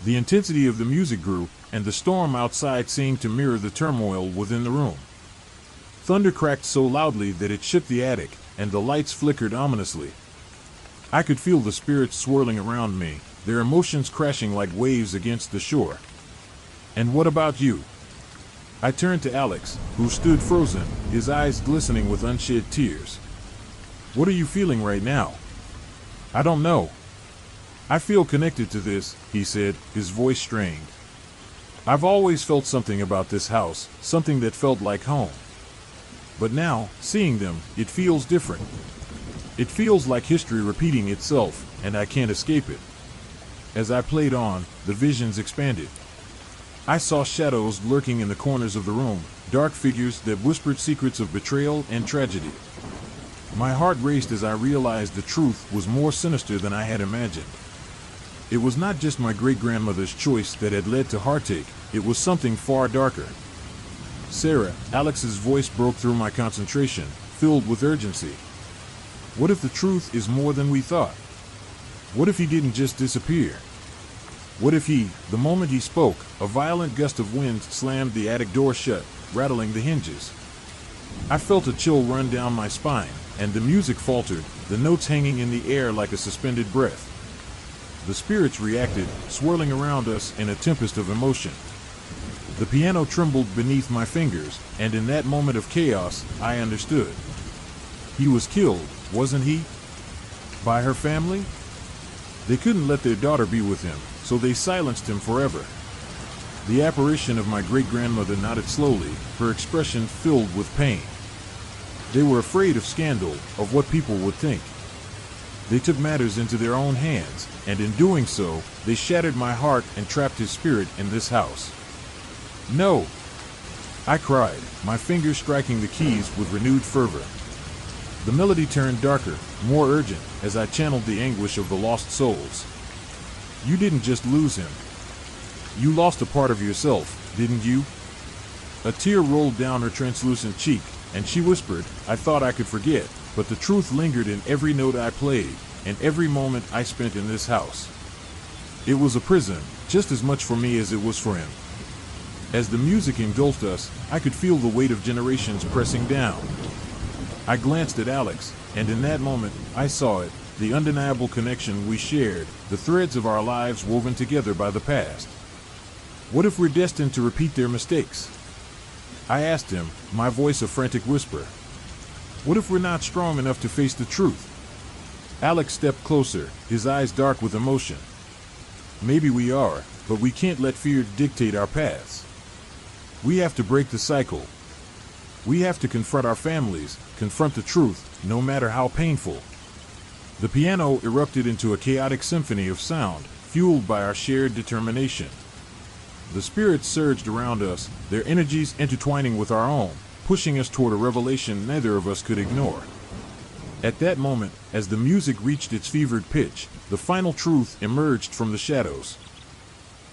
The intensity of the music grew, and the storm outside seemed to mirror the turmoil within the room. Thunder cracked so loudly that it shook the attic, and the lights flickered ominously. I could feel the spirits swirling around me, their emotions crashing like waves against the shore. And what about you? I turned to Alex, who stood frozen, his eyes glistening with unshed tears. What are you feeling right now? I don't know. I feel connected to this, he said, his voice strained. I've always felt something about this house, something that felt like home. But now, seeing them, it feels different. It feels like history repeating itself, and I can't escape it. As I played on, the visions expanded. I saw shadows lurking in the corners of the room, dark figures that whispered secrets of betrayal and tragedy. My heart raced as I realized the truth was more sinister than I had imagined. It was not just my great-grandmother's choice that had led to heartache, it was something far darker. Sarah, Alex's voice broke through my concentration, filled with urgency. What if the truth is more than we thought? What if he didn't just disappear? What if the moment he spoke, a violent gust of wind slammed the attic door shut, rattling the hinges? I felt a chill run down my spine, and the music faltered, the notes hanging in the air like a suspended breath. The spirits reacted, swirling around us in a tempest of emotion. The piano trembled beneath my fingers, and in that moment of chaos, I understood. He was killed, wasn't he? By her family? They couldn't let their daughter be with him, so they silenced him forever. The apparition of my great-grandmother nodded slowly, her expression filled with pain. They were afraid of scandal, of what people would think. They took matters into their own hands, and in doing so, they shattered my heart and trapped his spirit in this house. No! I cried, my fingers striking the keys with renewed fervor. The melody turned darker, more urgent, as I channeled the anguish of the lost souls. You didn't just lose him. You lost a part of yourself, didn't you? A tear rolled down her translucent cheek, and she whispered, I thought I could forget, but the truth lingered in every note I played, and every moment I spent in this house. It was a prison, just as much for me as it was for him. As the music engulfed us, I could feel the weight of generations pressing down. I glanced at Alex, and in that moment, I saw it, the undeniable connection we shared, the threads of our lives woven together by the past. What if we're destined to repeat their mistakes? I asked him, my voice a frantic whisper. What if we're not strong enough to face the truth? Alex stepped closer, his eyes dark with emotion. Maybe we are, but we can't let fear dictate our paths. We have to break the cycle. We have to confront our families, confront the truth, no matter how painful. The piano erupted into a chaotic symphony of sound, fueled by our shared determination. The spirits surged around us, their energies intertwining with our own, pushing us toward a revelation neither of us could ignore. At that moment, as the music reached its fevered pitch, the final truth emerged from the shadows.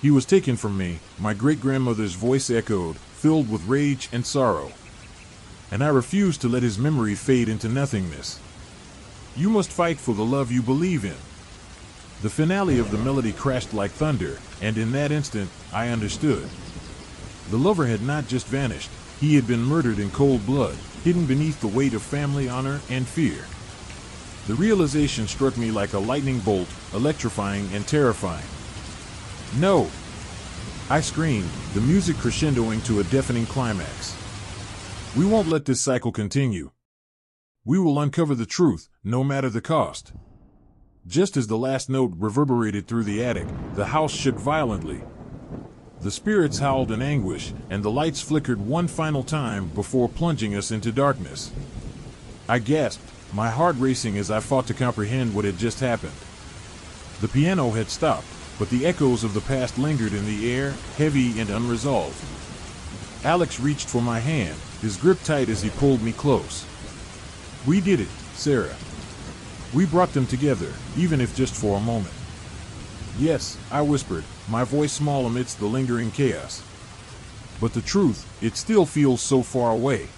He was taken from me, my great-grandmother's voice echoed, filled with rage and sorrow. and I refuse to let his memory fade into nothingness. You must fight for the love you believe in. The finale of the melody crashed like thunder, and in that instant, I understood. The lover had not just vanished, he had been murdered in cold blood, hidden beneath the weight of family honor and fear. The realization struck me like a lightning bolt, electrifying and terrifying. No! I screamed, the music crescendoing to a deafening climax. We won't let this cycle continue. We will uncover the truth, no matter the cost. Just as the last note reverberated through the attic, the house shook violently. The spirits howled in anguish, and the lights flickered one final time before plunging us into darkness. I gasped, my heart racing as I fought to comprehend what had just happened. The piano had stopped, but the echoes of the past lingered in the air, heavy and unresolved. Alex reached for my hand, his grip tight as he pulled me close. We did it, Sarah. We brought them together, even if just for a moment. Yes, I whispered, my voice small amidst the lingering chaos. But the truth, it still feels so far away.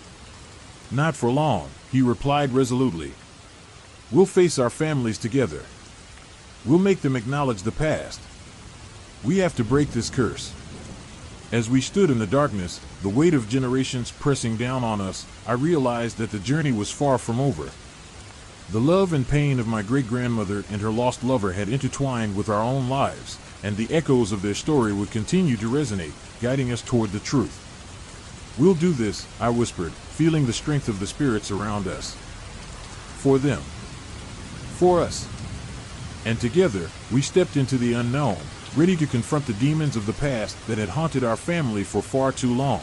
Not for long, he replied resolutely. We'll face our families together. We'll make them acknowledge the past. We have to break this curse. As we stood in the darkness, the weight of generations pressing down on us, I realized that the journey was far from over. The love and pain of my great-grandmother and her lost lover had intertwined with our own lives, and the echoes of their story would continue to resonate, guiding us toward the truth. We'll do this, I whispered, feeling the strength of the spirits around us. For them. For us. And together, we stepped into the unknown, ready to confront the demons of the past that had haunted our family for far too long.